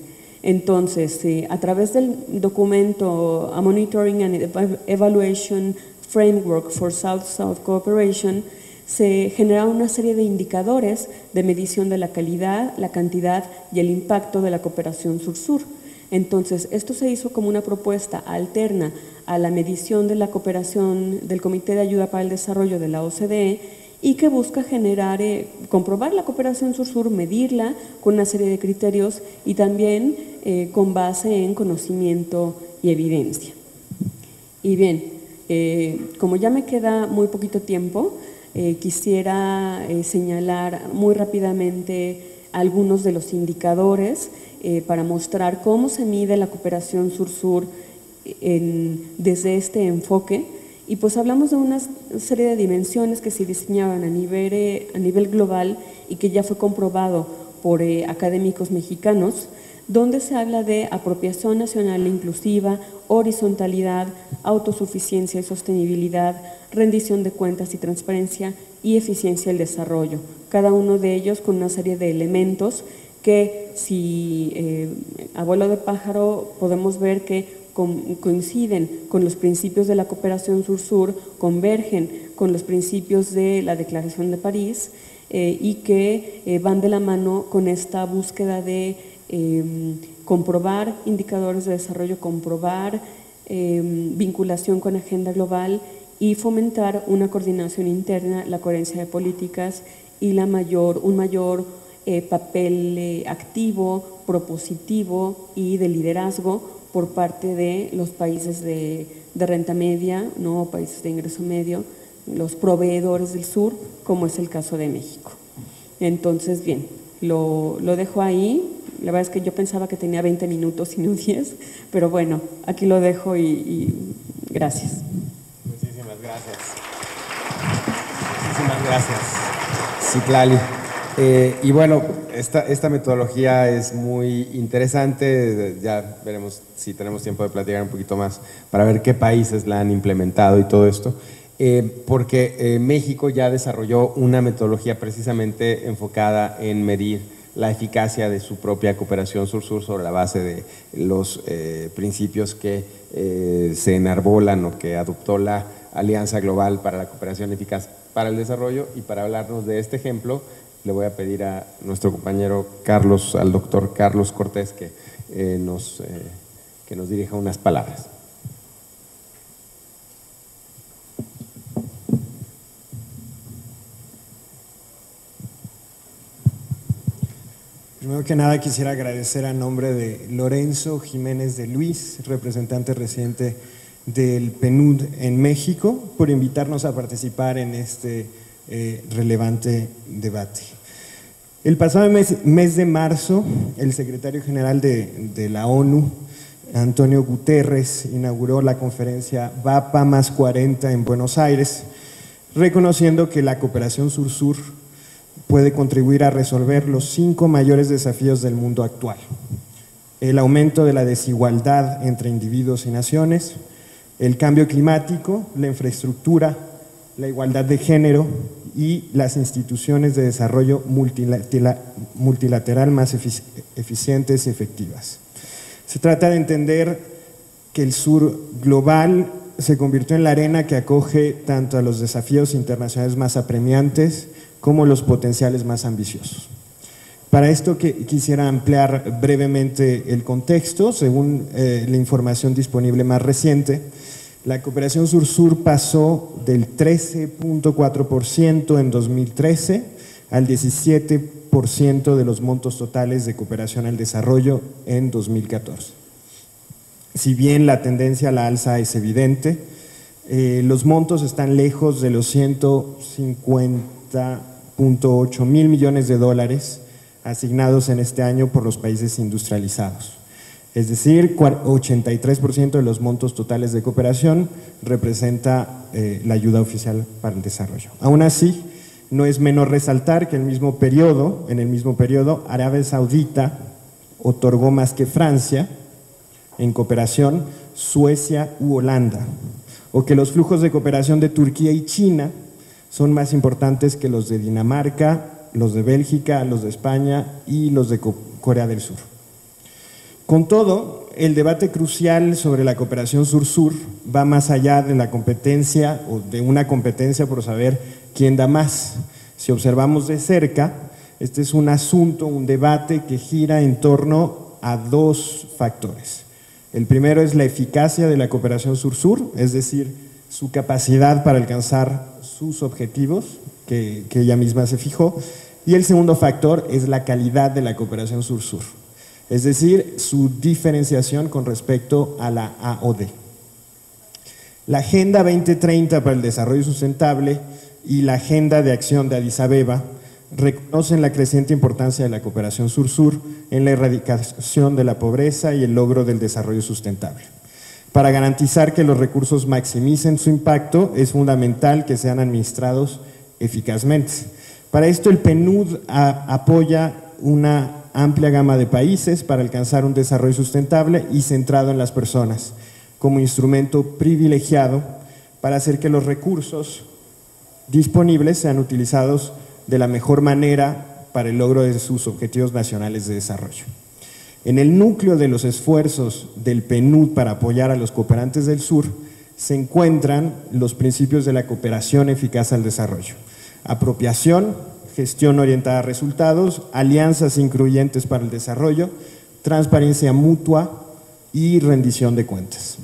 Entonces, a través del documento A Monitoring and Evaluation Framework for South-South Cooperation, se generaron una serie de indicadores de medición de la calidad, la cantidad y el impacto de la cooperación sur-sur. Entonces, esto se hizo como una propuesta alterna a la medición de la cooperación del Comité de Ayuda para el Desarrollo de la OCDE, y que busca comprobar la cooperación sur-sur, medirla con una serie de criterios y también con base en conocimiento y evidencia. Y bien, como ya me queda muy poquito tiempo, quisiera señalar muy rápidamente algunos de los indicadores para mostrar cómo se mide la cooperación sur-sur desde este enfoque. Y pues hablamos de una serie de dimensiones que se diseñaban a nivel global y que ya fue comprobado por académicos mexicanos, donde se habla de apropiación nacional inclusiva, horizontalidad, autosuficiencia y sostenibilidad, rendición de cuentas y transparencia y eficiencia del desarrollo. Cada uno de ellos con una serie de elementos que, si a vuelo de pájaro, podemos ver que coinciden con los principios de la cooperación sur-sur, convergen con los principios de la Declaración de París y que van de la mano con esta búsqueda de comprobar indicadores de desarrollo, comprobar vinculación con agenda global y fomentar una coordinación interna, la coherencia de políticas y un mayor papel activo, propositivo y de liderazgo por parte de los países de renta media, no países de ingreso medio, los proveedores del sur, como es el caso de México. Entonces, bien, lo dejo ahí. La verdad es que yo pensaba que tenía 20 minutos y no 10, pero bueno, aquí lo dejo y gracias. Muchísimas gracias. Muchísimas gracias, Citlali. Y bueno, esta metodología es muy interesante. Ya veremos si tenemos tiempo de platicar un poquito más para ver qué países la han implementado y todo esto, porque México ya desarrolló una metodología precisamente enfocada en medir la eficacia de su propia cooperación sur-sur sobre la base de los principios que se enarbolan o que adoptó la Alianza Global para la Cooperación Eficaz para el Desarrollo. Y para hablarnos de este ejemplo, le voy a pedir a nuestro compañero Carlos, al doctor Carlos Cortés, que nos dirija unas palabras. Primero que nada quisiera agradecer a nombre de Lorenzo Jiménez de Luis, representante residente del PNUD en México, por invitarnos a participar en este relevante debate. El pasado mes de marzo, el secretario general de la ONU, Antonio Guterres, inauguró la conferencia VAPA más 40 en Buenos Aires, reconociendo que la cooperación sur-sur puede contribuir a resolver los 5 mayores desafíos del mundo actual: el aumento de la desigualdad entre individuos y naciones, el cambio climático, la infraestructura, la igualdad de género y las instituciones de desarrollo multilateral más eficientes y efectivas. Se trata de entender que el sur global se convirtió en la arena que acoge tanto a los desafíos internacionales más apremiantes como los potenciales más ambiciosos. Para esto quisiera ampliar brevemente el contexto. Según la información disponible más reciente, la cooperación sur-sur pasó del 13.4% en 2013 al 17% de los montos totales de cooperación al desarrollo en 2014. Si bien la tendencia a la alza es evidente, los montos están lejos de los 150.8 mil millones de dólares asignados en este año por los países industrializados. Es decir, 83% de los montos totales de cooperación representa la ayuda oficial para el desarrollo. Aún así, no es menor resaltar que en el mismo periodo, Arabia Saudita otorgó más que Francia en cooperación, Suecia u Holanda, o que los flujos de cooperación de Turquía y China son más importantes que los de Dinamarca, los de Bélgica, los de España y los de Corea del Sur. Con todo, el debate crucial sobre la cooperación sur-sur va más allá de la competencia o de una competencia por saber quién da más. Si observamos de cerca, este es un asunto, un debate que gira en torno a 2 factores. El primero es la eficacia de la cooperación sur-sur, es decir, su capacidad para alcanzar sus objetivos que ella misma se fijó, y el segundo factor es la calidad de la cooperación sur-sur, es decir, su diferenciación con respecto a la AOD. La Agenda 2030 para el Desarrollo Sustentable y la Agenda de Acción de Addis Abeba reconocen la creciente importancia de la cooperación sur-sur en la erradicación de la pobreza y el logro del desarrollo sustentable. Para garantizar que los recursos maximicen su impacto, es fundamental que sean administrados eficazmente. Para esto, el PNUD apoya una amplia gama de países para alcanzar un desarrollo sustentable y centrado en las personas, como instrumento privilegiado para hacer que los recursos disponibles sean utilizados de la mejor manera para el logro de sus objetivos nacionales de desarrollo. En el núcleo de los esfuerzos del PNUD para apoyar a los cooperantes del sur se encuentran los principios de la cooperación eficaz al desarrollo: apropiación, gestión orientada a resultados, alianzas incluyentes para el desarrollo, transparencia mutua y rendición de cuentas.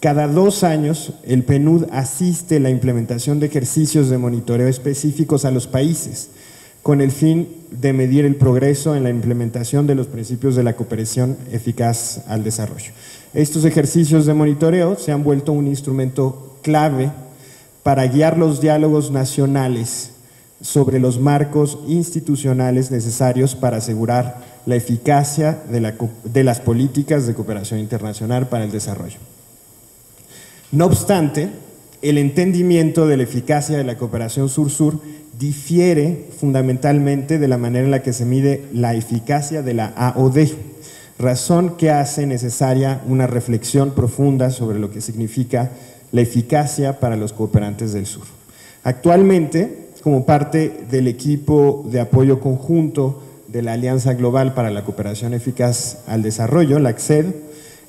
Cada 2 años, el PNUD asiste a la implementación de ejercicios de monitoreo específicos a los países, con el fin de medir el progreso en la implementación de los principios de la cooperación eficaz al desarrollo. Estos ejercicios de monitoreo se han vuelto un instrumento clave para guiar los diálogos nacionales sobre los marcos institucionales necesarios para asegurar la eficacia de las políticas de cooperación internacional para el desarrollo. No obstante, el entendimiento de la eficacia de la cooperación sur-sur difiere fundamentalmente de la manera en la que se mide la eficacia de la AOD, razón que hace necesaria una reflexión profunda sobre lo que significa la eficacia para los cooperantes del sur. Actualmente, como parte del equipo de apoyo conjunto de la Alianza Global para la Cooperación Eficaz al Desarrollo, la ACCED,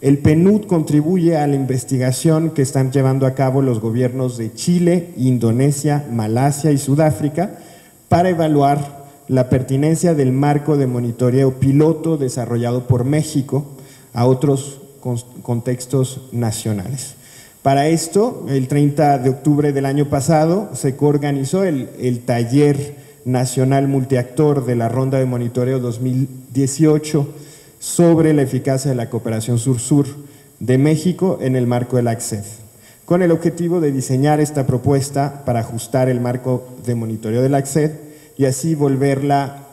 el PNUD contribuye a la investigación que están llevando a cabo los gobiernos de Chile, Indonesia, Malasia y Sudáfrica para evaluar la pertinencia del marco de monitoreo piloto desarrollado por México a otros contextos nacionales. Para esto, el 30 de octubre del año pasado, se coorganizó el taller nacional multiactor de la Ronda de Monitoreo 2018 sobre la eficacia de la cooperación sur-sur de México en el marco del ACCED, con el objetivo de diseñar esta propuesta para ajustar el marco de monitoreo del ACCED y así volverla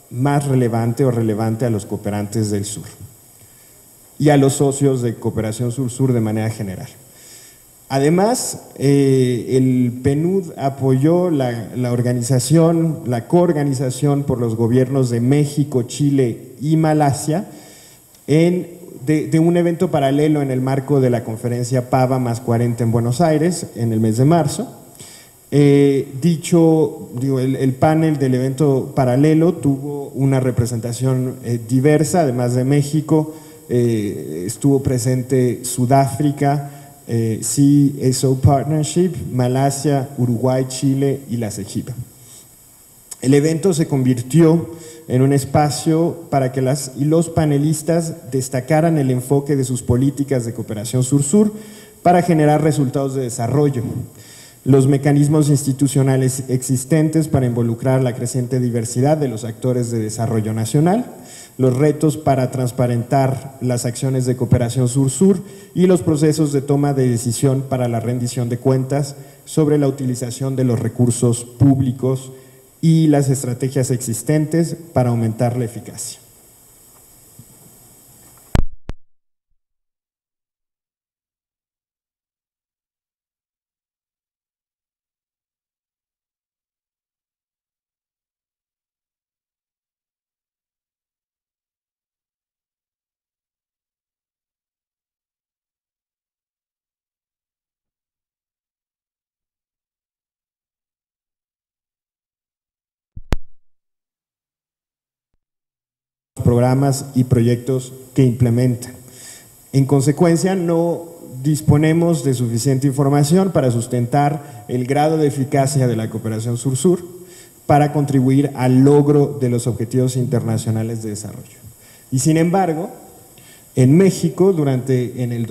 más relevante o relevante a los cooperantes del sur y a los socios de cooperación sur-sur de manera general. Además, el PNUD apoyó la organización, la coorganización por los gobiernos de México, Chile y Malasia de un evento paralelo en el marco de la conferencia PAVA +40 en Buenos Aires en el mes de marzo. El panel del evento paralelo tuvo una representación diversa, además de México, estuvo presente Sudáfrica, CSO Partnership, Malasia, Uruguay, Chile y la CEGIPA. El evento se convirtió en un espacio para que las y los panelistas destacaran el enfoque de sus políticas de cooperación sur-sur para generar resultados de desarrollo, los mecanismos institucionales existentes para involucrar la creciente diversidad de los actores de desarrollo nacional, los retos para transparentar las acciones de cooperación sur-sur y los procesos de toma de decisión para la rendición de cuentas sobre la utilización de los recursos públicos y las estrategias existentes para aumentar la eficacia. Programas y proyectos que implementan. En consecuencia, no disponemos de suficiente información para sustentar el grado de eficacia de la cooperación sur-sur para contribuir al logro de los objetivos internacionales de desarrollo. Y sin embargo, en México, durante el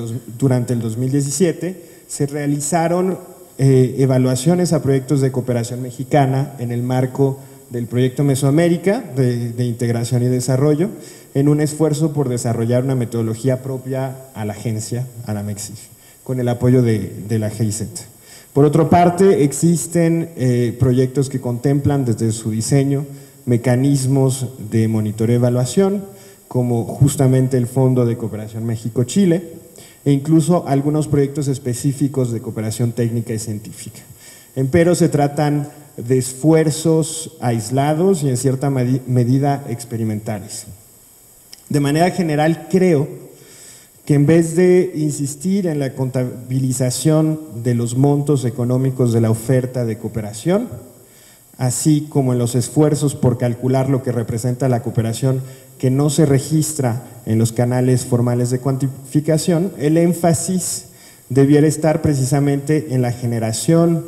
2017, se realizaron evaluaciones a proyectos de cooperación mexicana en el marco del proyecto Mesoamérica de integración y desarrollo, en un esfuerzo por desarrollar una metodología propia a la agencia, a la MEXIF, con el apoyo de la GIZ. Por otra parte, existen proyectos que contemplan desde su diseño mecanismos de monitoreo y evaluación, como justamente el Fondo de Cooperación México-Chile, e incluso algunos proyectos específicos de cooperación técnica y científica. Empero se tratan de esfuerzos aislados y en cierta medida experimentales. De manera general, creo que en vez de insistir en la contabilización de los montos económicos de la oferta de cooperación, así como en los esfuerzos por calcular lo que representa la cooperación que no se registra en los canales formales de cuantificación, el énfasis debiera estar precisamente en la generación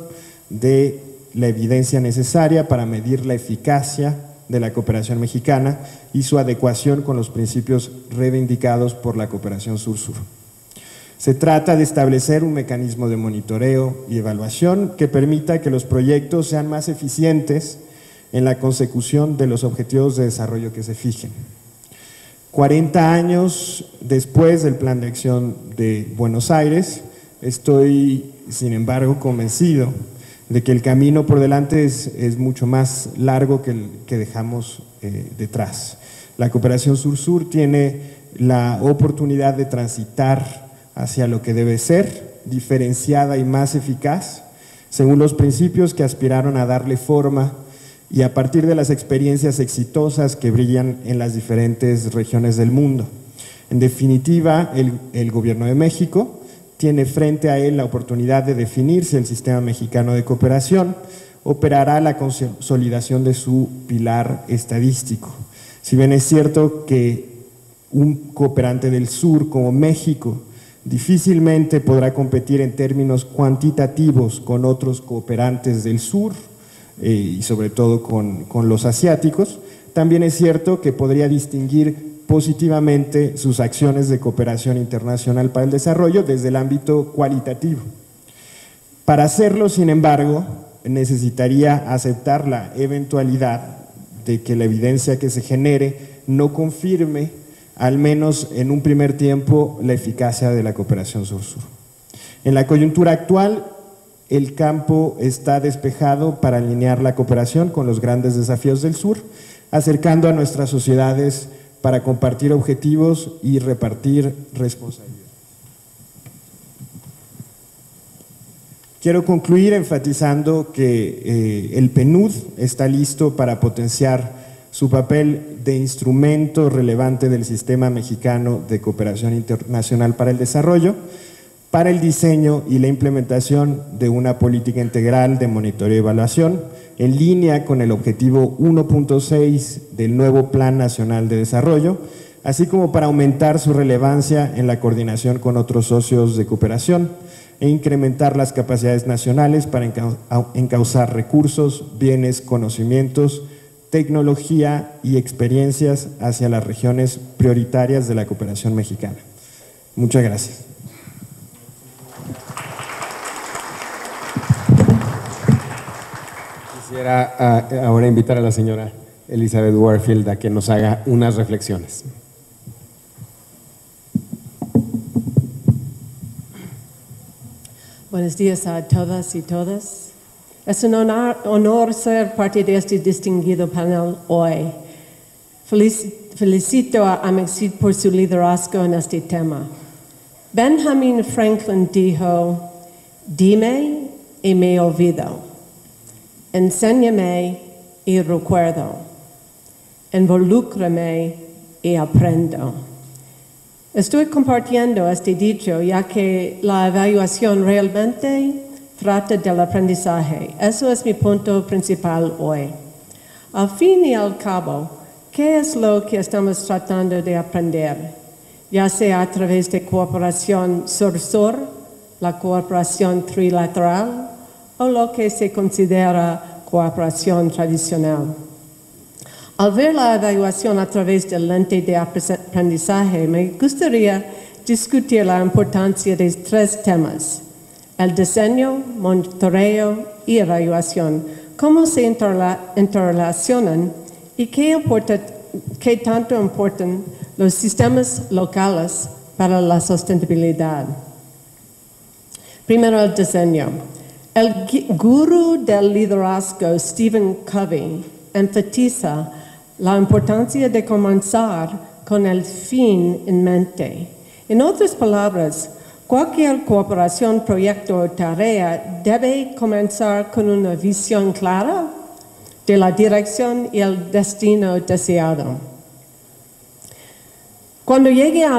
de la evidencia necesaria para medir la eficacia de la cooperación mexicana y su adecuación con los principios reivindicados por la cooperación sur-sur. Se trata de establecer un mecanismo de monitoreo y evaluación que permita que los proyectos sean más eficientes en la consecución de los objetivos de desarrollo que se fijen. 40 años después del Plan de Acción de Buenos Aires, estoy, sin embargo, convencido de que el camino por delante es mucho más largo que el que dejamos detrás. La cooperación sur-sur tiene la oportunidad de transitar hacia lo que debe ser, diferenciada y más eficaz, según los principios que aspiraron a darle forma y a partir de las experiencias exitosas que brillan en las diferentes regiones del mundo. En definitiva, el Gobierno de México tiene frente a él la oportunidad de definir si el sistema mexicano de cooperación operará la consolidación de su pilar estadístico. Si bien es cierto que un cooperante del sur como México difícilmente podrá competir en términos cuantitativos con otros cooperantes del sur, y sobre todo con los asiáticos. También es cierto que podría distinguir positivamente sus acciones de cooperación internacional para el desarrollo desde el ámbito cualitativo. Para hacerlo, sin embargo, necesitaría aceptar la eventualidad de que la evidencia que se genere no confirme, al menos en un primer tiempo, la eficacia de la cooperación sur-sur. En la coyuntura actual, el campo está despejado para alinear la cooperación con los grandes desafíos del sur, acercando a nuestras sociedades para compartir objetivos y repartir responsabilidades. Quiero concluir enfatizando que el PNUD está listo para potenciar su papel de instrumento relevante del Sistema Mexicano de Cooperación Internacional para el Desarrollo, para el diseño y la implementación de una política integral de monitoreo y evaluación en línea con el objetivo 1.6 del nuevo Plan Nacional de Desarrollo, así como para aumentar su relevancia en la coordinación con otros socios de cooperación e incrementar las capacidades nacionales para encauzar recursos, bienes, conocimientos, tecnología y experiencias hacia las regiones prioritarias de la cooperación mexicana. Muchas gracias. Quisiera ahora invitar a la señora Elizabeth Warfield a que nos haga unas reflexiones. Buenos días a todas y todas. Es un honor ser parte de este distinguido panel hoy. Felicito a Amexid por su liderazgo en este tema. Benjamin Franklin dijo, dime y me olvido, enséñame y recuerdo, involúcrame y aprendo. Estoy compartiendo este dicho ya que la evaluación realmente trata del aprendizaje. Eso es mi punto principal hoy. Al fin y al cabo, ¿qué es lo que estamos tratando de aprender? Ya sea a través de cooperación sur-sur, la cooperación trilateral o lo que se considera cooperación tradicional. Al ver la evaluación a través del lente de aprendizaje, me gustaría discutir la importancia de 3 temas: el diseño, monitoreo y evaluación, cómo se interrelacionan y qué tanto importan los sistemas locales para la sostenibilidad. Primero, el diseño. El gurú del liderazgo, Stephen Covey, enfatiza la importancia de comenzar con el fin en mente. En otras palabras, cualquier cooperación, proyecto o tarea debe comenzar con una visión clara de la dirección y el destino deseado. Cuando llegué a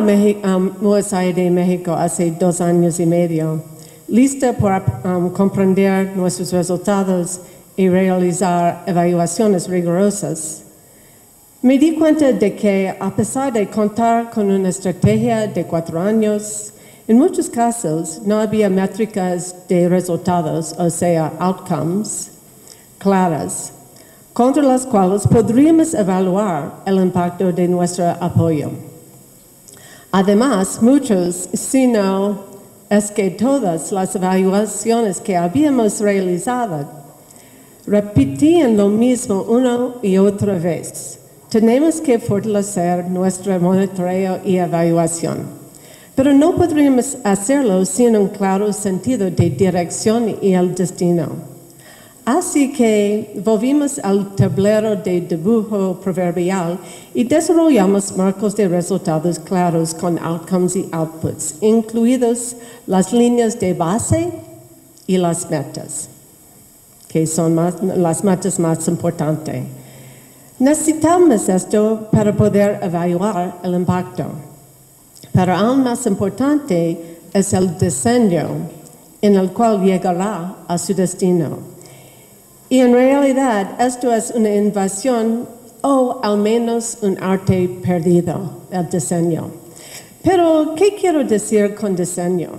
USAID México hace 2 años y medio, lista para comprender nuestros resultados y realizar evaluaciones rigurosas, me di cuenta de que, a pesar de contar con una estrategia de 4 años, en muchos casos no había métricas de resultados, o sea, outcomes, claras, contra las cuales podríamos evaluar el impacto de nuestro apoyo. Además, muchos, si no es que todas las evaluaciones que habíamos realizado repetían lo mismo una y otra vez. Tenemos que fortalecer nuestro monitoreo y evaluación, pero no podríamos hacerlo sin un claro sentido de dirección y el destino. Así que volvimos al tablero de dibujo proverbial y desarrollamos marcos de resultados claros con outcomes y outputs, incluidos las líneas de base y las metas, que son las metas más importantes. Necesitamos esto para poder evaluar el impacto, pero aún más importante es el diseño en el cual llegará a su destino. Y en realidad esto es una innovación o al menos un arte perdido, el diseño. Pero, ¿qué quiero decir con diseño?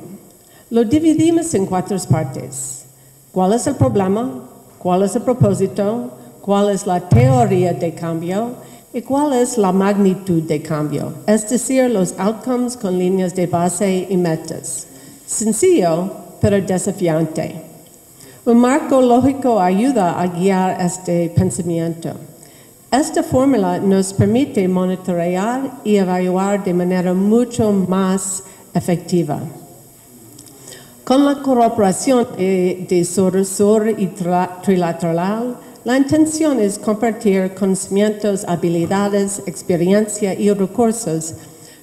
Lo dividimos en 4 partes. ¿Cuál es el problema? cuál es el propósito, cuál es la teoría de cambio y cuál es la magnitud de cambio, es decir, los outcomes con líneas de base y metas. Sencillo, pero desafiante. Un marco lógico ayuda a guiar este pensamiento. Esta fórmula nos permite monitorear y evaluar de manera mucho más efectiva. Con la cooperación de sur-sur y trilateral, la intención es compartir conocimientos, habilidades, experiencia y recursos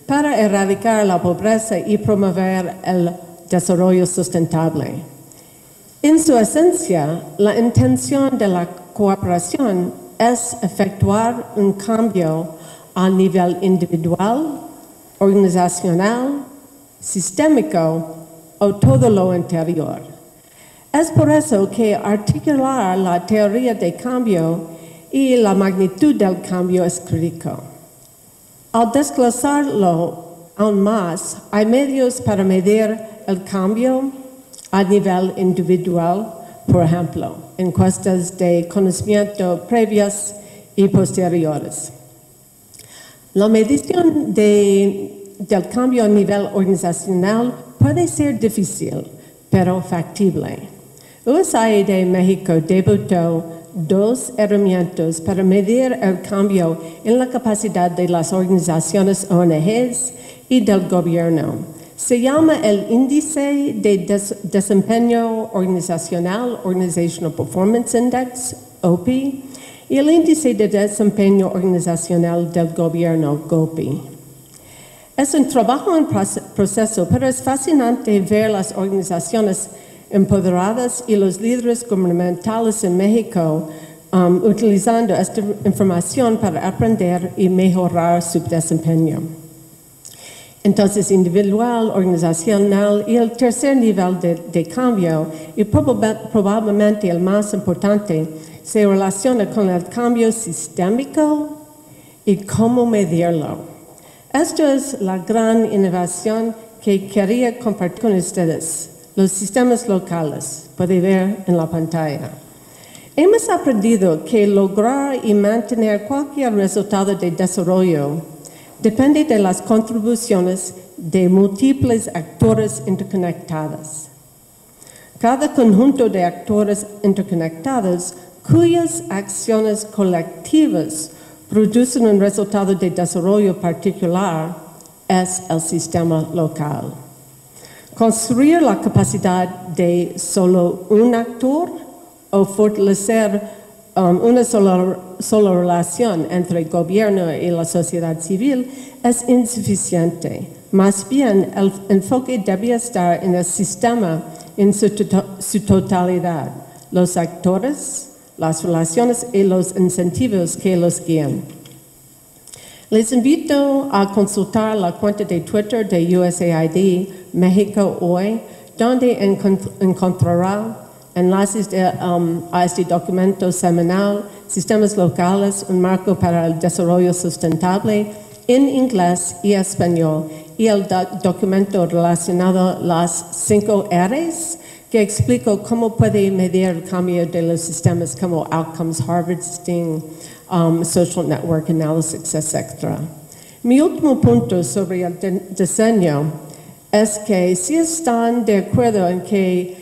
para erradicar la pobreza y promover el desarrollo sustentable. En su esencia, la intención de la cooperación es efectuar un cambio a nivel individual, organizacional, sistémico o todo lo anterior. Es por eso que articular la teoría de cambio y la magnitud del cambio es crítico. Al desglosarlo aún más, hay medios para medir el cambio a nivel individual, por ejemplo, encuestas de conocimiento previas y posteriores. La medición del cambio a nivel organizacional puede ser difícil, pero factible. USAID México debutó 2 herramientas para medir el cambio en la capacidad de las organizaciones ONGs y del gobierno. Se llama el Índice de Desempeño Organizacional, Organizational Performance Index, OPI, y el Índice de Desempeño Organizacional del Gobierno, GOPI. Es un trabajo en proceso, pero es fascinante ver las organizaciones empoderadas y los líderes gubernamentales en México utilizando esta información para aprender y mejorar su desempeño. Entonces, individual, organizacional y el tercer nivel de cambio, y probablemente el más importante, se relaciona con el cambio sistémico y cómo medirlo. Esto es la gran innovación que quería compartir con ustedes, los sistemas locales. Puede ver en la pantalla. Hemos aprendido que lograr y mantener cualquier resultado de desarrollo depende de las contribuciones de múltiples actores interconectados. Cada conjunto de actores interconectados cuyas acciones colectivas producen un resultado de desarrollo particular es el sistema local. Construir la capacidad de solo un actor o fortalecer una sola relación entre el gobierno y la sociedad civil es insuficiente. Más bien, el enfoque debe estar en el sistema en su totalidad, los actores, las relaciones y los incentivos que los guían. Les invito a consultar la cuenta de Twitter de USAID México Hoy, donde encontrará enlaces a este documento semanal, Sistemas Locales, un marco para el desarrollo sustentable, en inglés y español, y el documento relacionado a las 5 R's, que explico cómo puede medir el cambio de los sistemas como outcomes, harvesting, social network analysis, etc. Mi último punto sobre el diseño es que si están de acuerdo en que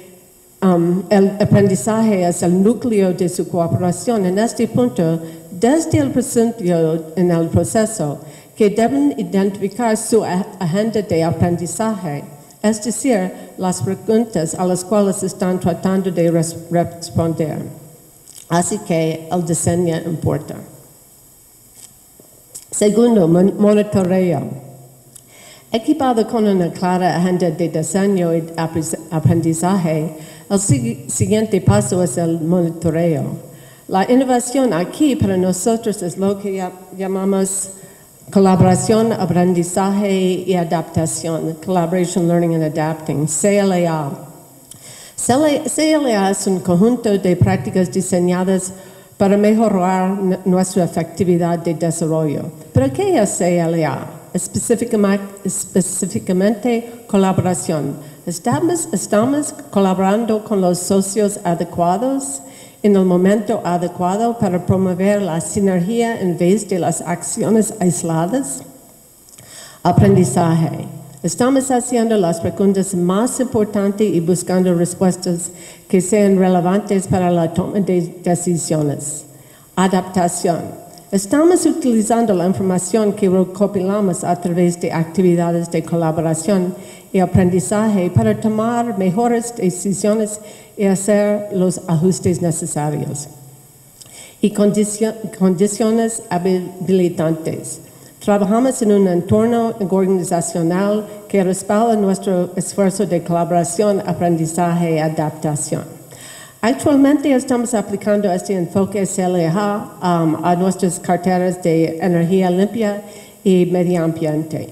el aprendizaje es el núcleo de su cooperación, en este punto, desde el principio en el proceso, que deben identificar su agenda de aprendizaje, es decir, las preguntas a las cuales están tratando de responder. Así que el diseño importa. Segundo, monitoreo. Equipado con una clara agenda de diseño y aprendizaje, el siguiente paso es el monitoreo. La innovación aquí para nosotros es lo que llamamos colaboración, aprendizaje y adaptación, Collaboration, Learning and Adapting, CLA. CLA es un conjunto de prácticas diseñadas para mejorar nuestra efectividad de desarrollo. ¿Pero qué es CLA? Específicamente colaboración. Estamos colaborando con los socios adecuados en el momento adecuado para promover la sinergia en vez de las acciones aisladas. Aprendizaje. Estamos haciendo las preguntas más importantes y buscando respuestas que sean relevantes para la toma de decisiones. Adaptación. Estamos utilizando la información que recopilamos a través de actividades de colaboración y aprendizaje para tomar mejores decisiones y hacer los ajustes necesarios. Y condiciones habilitantes. Trabajamos en un entorno organizacional que respalda nuestro esfuerzo de colaboración, aprendizaje y adaptación. Actualmente estamos aplicando este enfoque CLA a nuestras carteras de energía limpia y medio ambiente.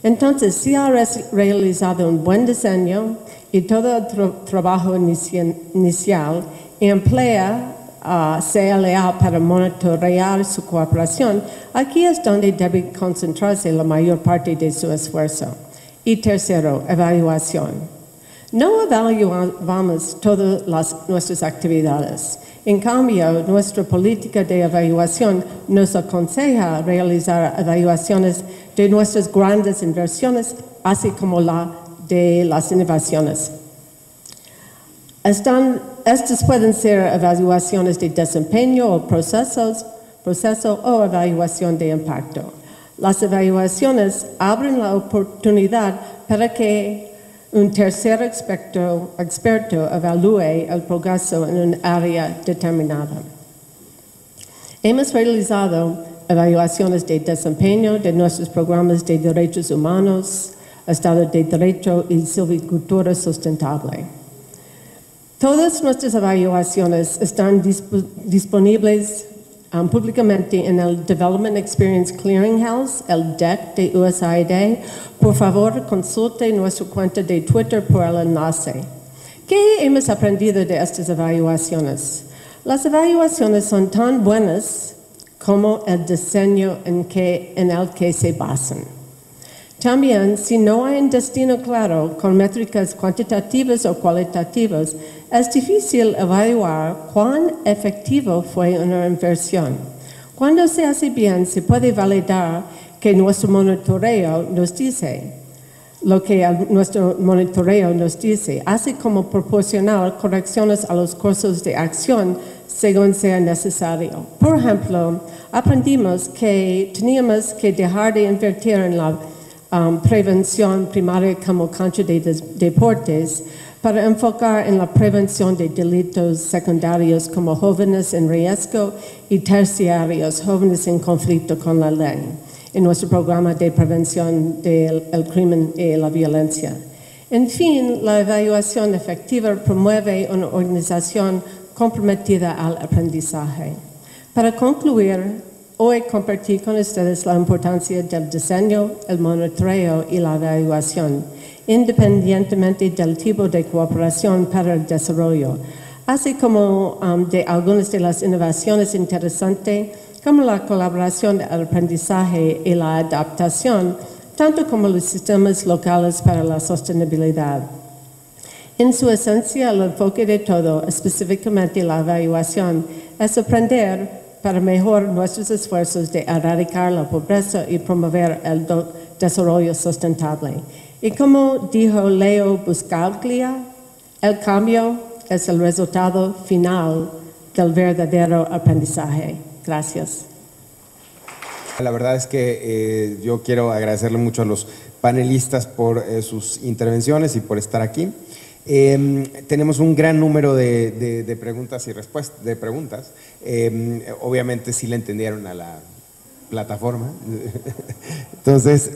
Entonces, si ha realizado un buen diseño y todo el trabajo inicial y emplea CLA para monitorear su cooperación, aquí es donde debe concentrarse la mayor parte de su esfuerzo. Y tercero, evaluación. No evaluamos todas nuestras actividades. En cambio, nuestra política de evaluación nos aconseja realizar evaluaciones de nuestras grandes inversiones, así como la de las innovaciones. Estas pueden ser evaluaciones de desempeño o proceso o evaluación de impacto. Las evaluaciones abren la oportunidad para que un tercer experto evalúe el progreso en un área determinada. Hemos realizado evaluaciones de desempeño de nuestros programas de derechos humanos, Estado de Derecho y silvicultura sustentable. Todas nuestras evaluaciones están disponibles públicamente en el Development Experience Clearinghouse, el DEC de USAID. Por favor, consulte nuestra cuenta de Twitter por el enlace. ¿Qué hemos aprendido de estas evaluaciones? Las evaluaciones son tan buenas como el diseño en el que se basan. También, si no hay un destino claro con métricas cuantitativas o cualitativas, es difícil evaluar cuán efectivo fue una inversión. Cuando se hace bien, se puede validar que nuestro monitoreo nos dice lo que nuestro monitoreo nos dice, así como proporcionar correcciones a los cursos de acción según sea necesario. Por ejemplo, aprendimos que teníamos que dejar de invertir en la prevención primaria como cancha de deportes para enfocar en la prevención de delitos secundarios como jóvenes en riesgo y terciarios, jóvenes en conflicto con la ley, en nuestro programa de prevención del crimen y la violencia. En fin, la evaluación efectiva promueve una organización comprometida al aprendizaje. Para concluir, hoy compartí con ustedes la importancia del diseño, el monitoreo y la evaluación, independientemente del tipo de cooperación para el desarrollo, así como de algunas de las innovaciones interesantes, como la colaboración, el aprendizaje y la adaptación, tanto como los sistemas locales para la sostenibilidad. En su esencia, el enfoque de todo, específicamente la evaluación, es aprender para mejorar nuestros esfuerzos de erradicar la pobreza y promover el desarrollo sustentable. Y como dijo Leo Buscaglia, el cambio es el resultado final del verdadero aprendizaje. Gracias. La verdad es que yo quiero agradecerle mucho a los panelistas por sus intervenciones y por estar aquí. Tenemos un gran número de preguntas y respuestas, obviamente sí le entendieron a la plataforma, entonces,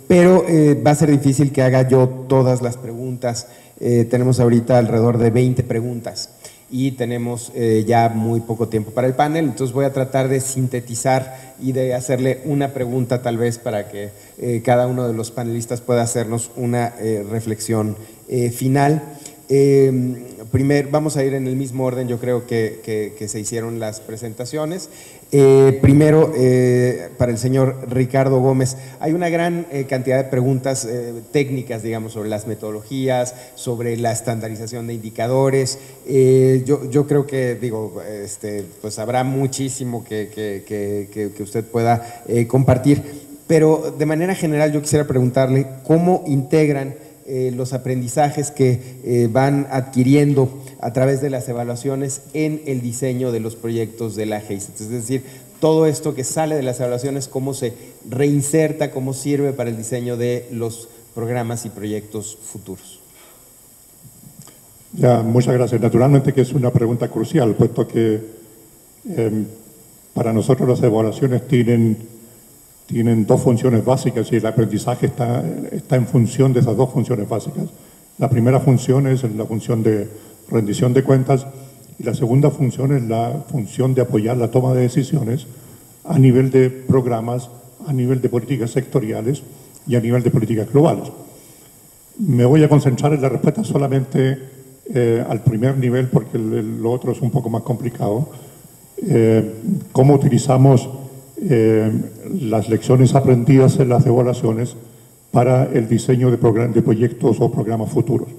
pero va a ser difícil que haga yo todas las preguntas. Tenemos ahorita alrededor de 20 preguntas y tenemos ya muy poco tiempo para el panel, entonces voy a tratar de sintetizar y de hacerle una pregunta tal vez para que cada uno de los panelistas pueda hacernos una reflexión final. Vamos a ir en el mismo orden, yo creo que se hicieron las presentaciones. Primero, para el señor Ricardo Gómez, hay una gran cantidad de preguntas técnicas, digamos, sobre las metodologías, sobre la estandarización de indicadores. Yo creo que, pues habrá muchísimo que usted pueda compartir, pero de manera general yo quisiera preguntarle cómo integran los aprendizajes que van adquiriendo a través de las evaluaciones en el diseño de los proyectos de la GISET. Es decir, todo esto que sale de las evaluaciones, cómo se reinserta, cómo sirve para el diseño de los programas y proyectos futuros. Ya, muchas gracias. Naturalmente que es una pregunta crucial, puesto que para nosotros las evaluaciones tienen dos funciones básicas y el aprendizaje está en función de esas dos funciones básicas. La primera función es la función de rendición de cuentas y la segunda función es la función de apoyar la toma de decisiones a nivel de programas, a nivel de políticas sectoriales y a nivel de políticas globales. Me voy a concentrar en la respuesta solamente al primer nivel porque lo otro es un poco más complicado. ¿Cómo utilizamos las lecciones aprendidas en las evaluaciones para el diseño de proyectos o programas futuros?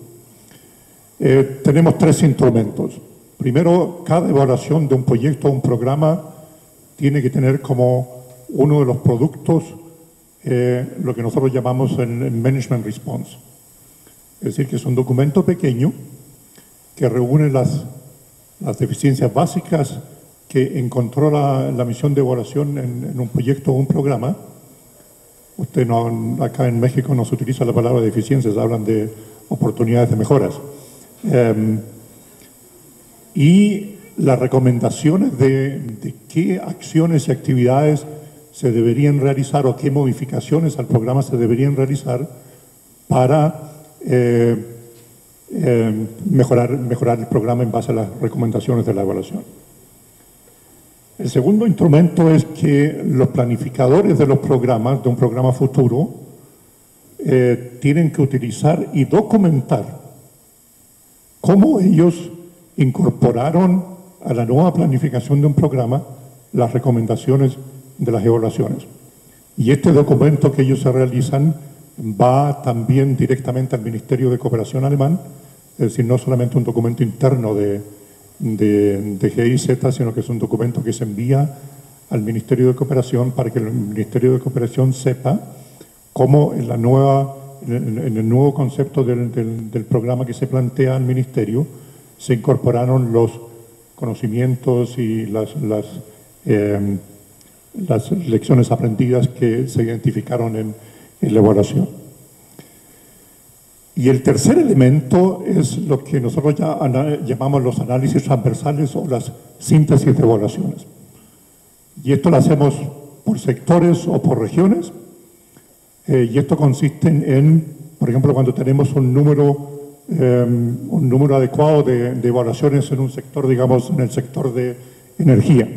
Tenemos tres instrumentos. Primero, cada evaluación de un proyecto o un programa tiene que tener como uno de los productos lo que nosotros llamamos el Management Response. Es decir, que es un documento pequeño que reúne las deficiencias básicas que encontró la misión de evaluación en un proyecto o un programa. Acá en México no se utiliza la palabra deficiencias, hablan de oportunidades de mejoras. Y las recomendaciones de qué acciones y actividades se deberían realizar o qué modificaciones al programa se deberían realizar para mejorar el programa en base a las recomendaciones de la evaluación. El segundo instrumento es que los planificadores de los programas, de un programa futuro, tienen que utilizar y documentar cómo ellos incorporaron a la nueva planificación de un programa las recomendaciones de las evaluaciones. Y este documento que ellos se realizan va también directamente al Ministerio de Cooperación alemán, es decir, no solamente un documento interno de GIZ, sino que es un documento que se envía al Ministerio de Cooperación para que el Ministerio de Cooperación sepa cómo en el nuevo concepto del programa que se plantea al Ministerio se incorporaron los conocimientos y las lecciones aprendidas que se identificaron en la evaluación. Y el tercer elemento es lo que nosotros llamamos los análisis transversales o las síntesis de evaluaciones. Y esto lo hacemos por sectores o por regiones. Y esto consiste en, por ejemplo, cuando tenemos un número adecuado de evaluaciones en un sector, digamos, en el sector de energía.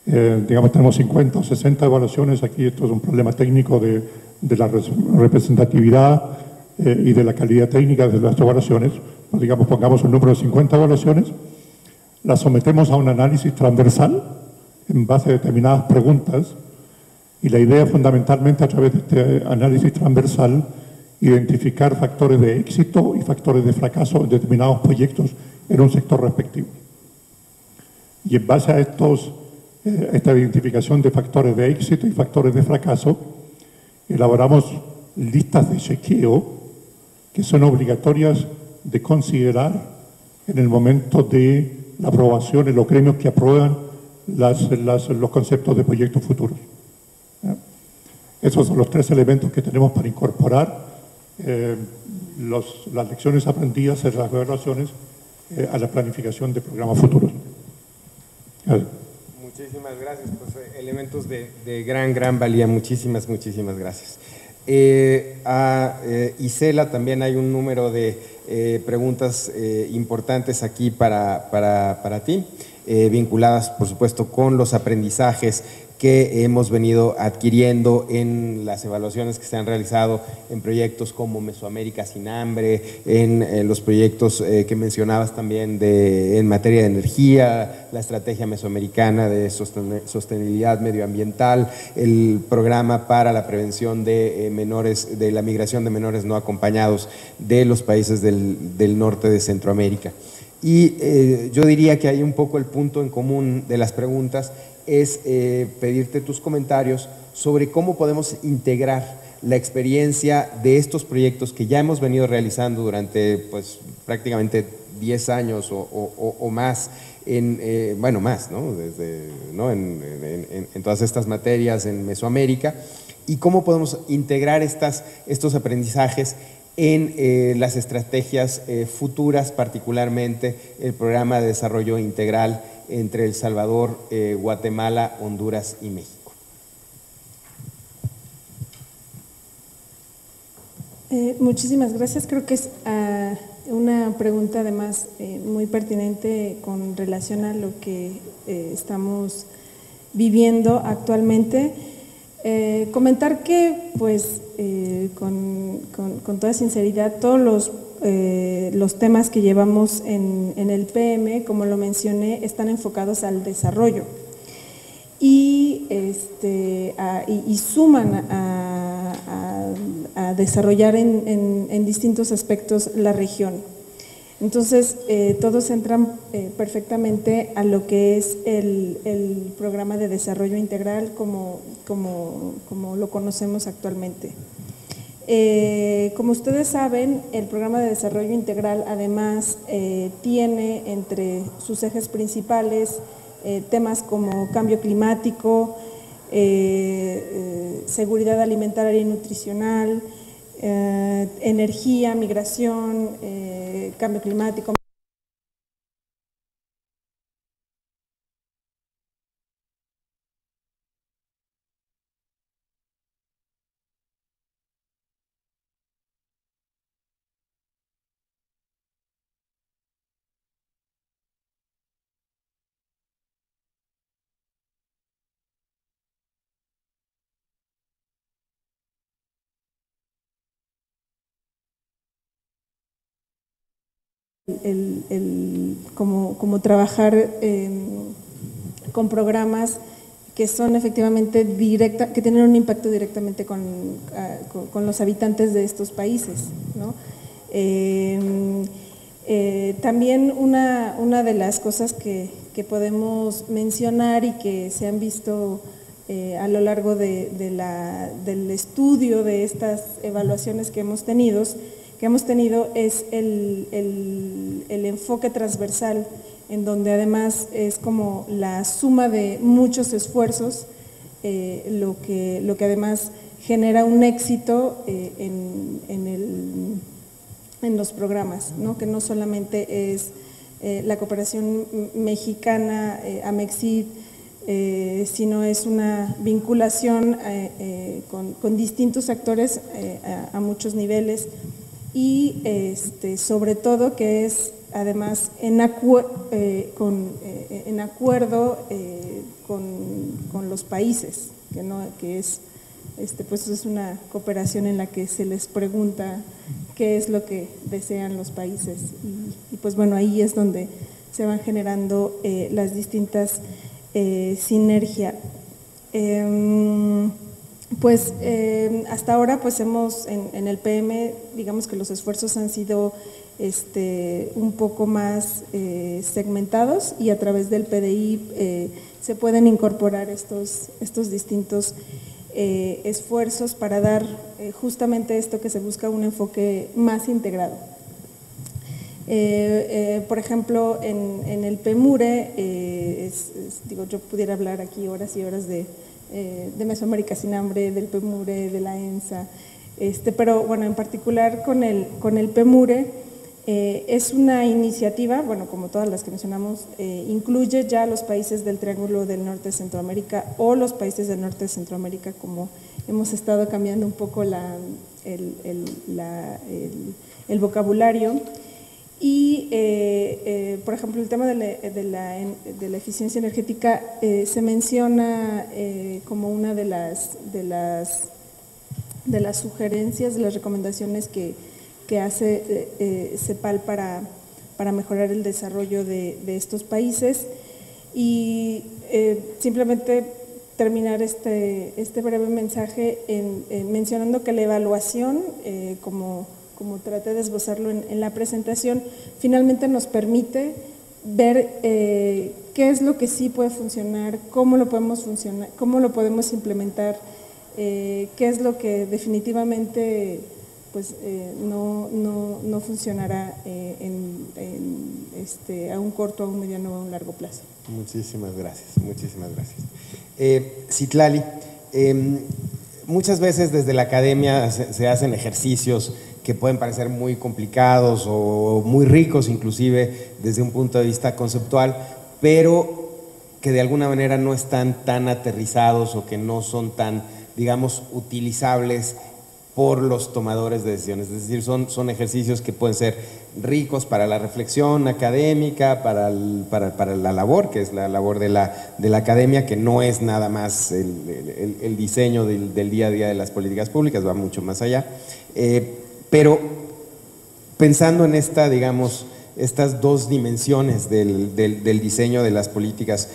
Digamos, tenemos 50 o 60 evaluaciones. Aquí esto es un problema técnico de la representatividad y de la calidad técnica de las evaluaciones. Pues, digamos, pongamos un número de 50 evaluaciones, las sometemos a un análisis transversal en base a determinadas preguntas y la idea fundamentalmente a través de este análisis transversal identificar factores de éxito y factores de fracaso en determinados proyectos en un sector respectivo. Y en base a esta identificación de factores de éxito y factores de fracaso, elaboramos listas de chequeo que son obligatorias de considerar en el momento de la aprobación en los gremios que aprueban los conceptos de proyectos futuros. Esos son los tres elementos que tenemos para incorporar las lecciones aprendidas en las evaluaciones a la planificación de programas futuros. Muchísimas gracias, pues, elementos de gran valía. Muchísimas gracias. A Isela también hay un número de preguntas importantes aquí para ti, vinculadas por supuesto con los aprendizajes que hemos venido adquiriendo en las evaluaciones que se han realizado en proyectos como Mesoamérica sin hambre, en los proyectos que mencionabas también en materia de energía, la estrategia mesoamericana de sostenibilidad medioambiental, el programa para la prevención de de la migración de menores no acompañados de los países del norte de Centroamérica. Y yo diría que hay un poco el punto en común de las preguntas es pedirte tus comentarios sobre cómo podemos integrar la experiencia de estos proyectos que ya hemos venido realizando durante pues, prácticamente 10 años o más, bueno, más, ¿no? En todas estas materias en Mesoamérica, y cómo podemos integrar estos aprendizajes en las estrategias futuras, particularmente el programa de desarrollo integral entre El Salvador, Guatemala, Honduras y México. Muchísimas gracias. Creo que es una pregunta además muy pertinente con relación a lo que estamos viviendo actualmente. Comentar que, pues, con toda sinceridad, todos los temas que llevamos en el PM, como lo mencioné, están enfocados al desarrollo y suman a desarrollar en distintos aspectos la región. Entonces, todos entran perfectamente a lo que es el programa de desarrollo integral como lo conocemos actualmente. Como ustedes saben, el programa de desarrollo integral además tiene entre sus ejes principales temas como cambio climático, seguridad alimentaria y nutricional, energía, migración, cambio climático. Como trabajar con programas que son efectivamente que tienen un impacto directamente con los habitantes de estos países, ¿no? También una de las cosas que podemos mencionar y que se han visto a lo largo del estudio de estas evaluaciones que hemos tenido es el enfoque transversal, en donde además es como la suma de muchos esfuerzos lo que además genera un éxito en los programas, ¿no? Que no solamente es la cooperación mexicana, AMEXID, sino es una vinculación con distintos actores a muchos niveles. Y sobre todo que es además en acuerdo con los países, que es pues es una cooperación en la que se les pregunta qué es lo que desean los países y pues bueno, ahí es donde se van generando las distintas sinergias. Pues hasta ahora pues hemos en el PM, digamos que los esfuerzos han sido un poco más segmentados y a través del PDI se pueden incorporar estos distintos esfuerzos para dar justamente esto que se busca, un enfoque más integrado. Por ejemplo, en el PEMURE, yo pudiera hablar aquí horas y horas de Mesoamérica sin hambre, del PEMURE, de la ENSA, pero bueno, en particular con el PEMURE es una iniciativa, bueno, como todas las que mencionamos, incluye ya los países del Triángulo del Norte de Centroamérica o los países del Norte de Centroamérica, como hemos estado cambiando un poco el vocabulario. Y, por ejemplo, el tema de la eficiencia energética se menciona como una de las sugerencias, de las recomendaciones que hace CEPAL para mejorar el desarrollo de estos países. Y simplemente terminar este breve mensaje mencionando que la evaluación, como traté de esbozarlo en la presentación, finalmente nos permite ver qué es lo que sí puede funcionar, cómo lo podemos implementar, qué es lo que definitivamente pues, no funcionará a un corto, a un mediano o a un largo plazo. Muchísimas gracias, muchísimas gracias. Citlali, muchas veces desde la academia se hacen ejercicios que pueden parecer muy complicados o muy ricos inclusive desde un punto de vista conceptual, pero que de alguna manera no están tan aterrizados o que no son tan, digamos, utilizables por los tomadores de decisiones. Es decir, son ejercicios que pueden ser ricos para la reflexión académica, para la labor, que es la labor de la academia, que no es nada más el diseño del día a día de las políticas públicas, va mucho más allá. Pero pensando en estas dos dimensiones del diseño de las políticas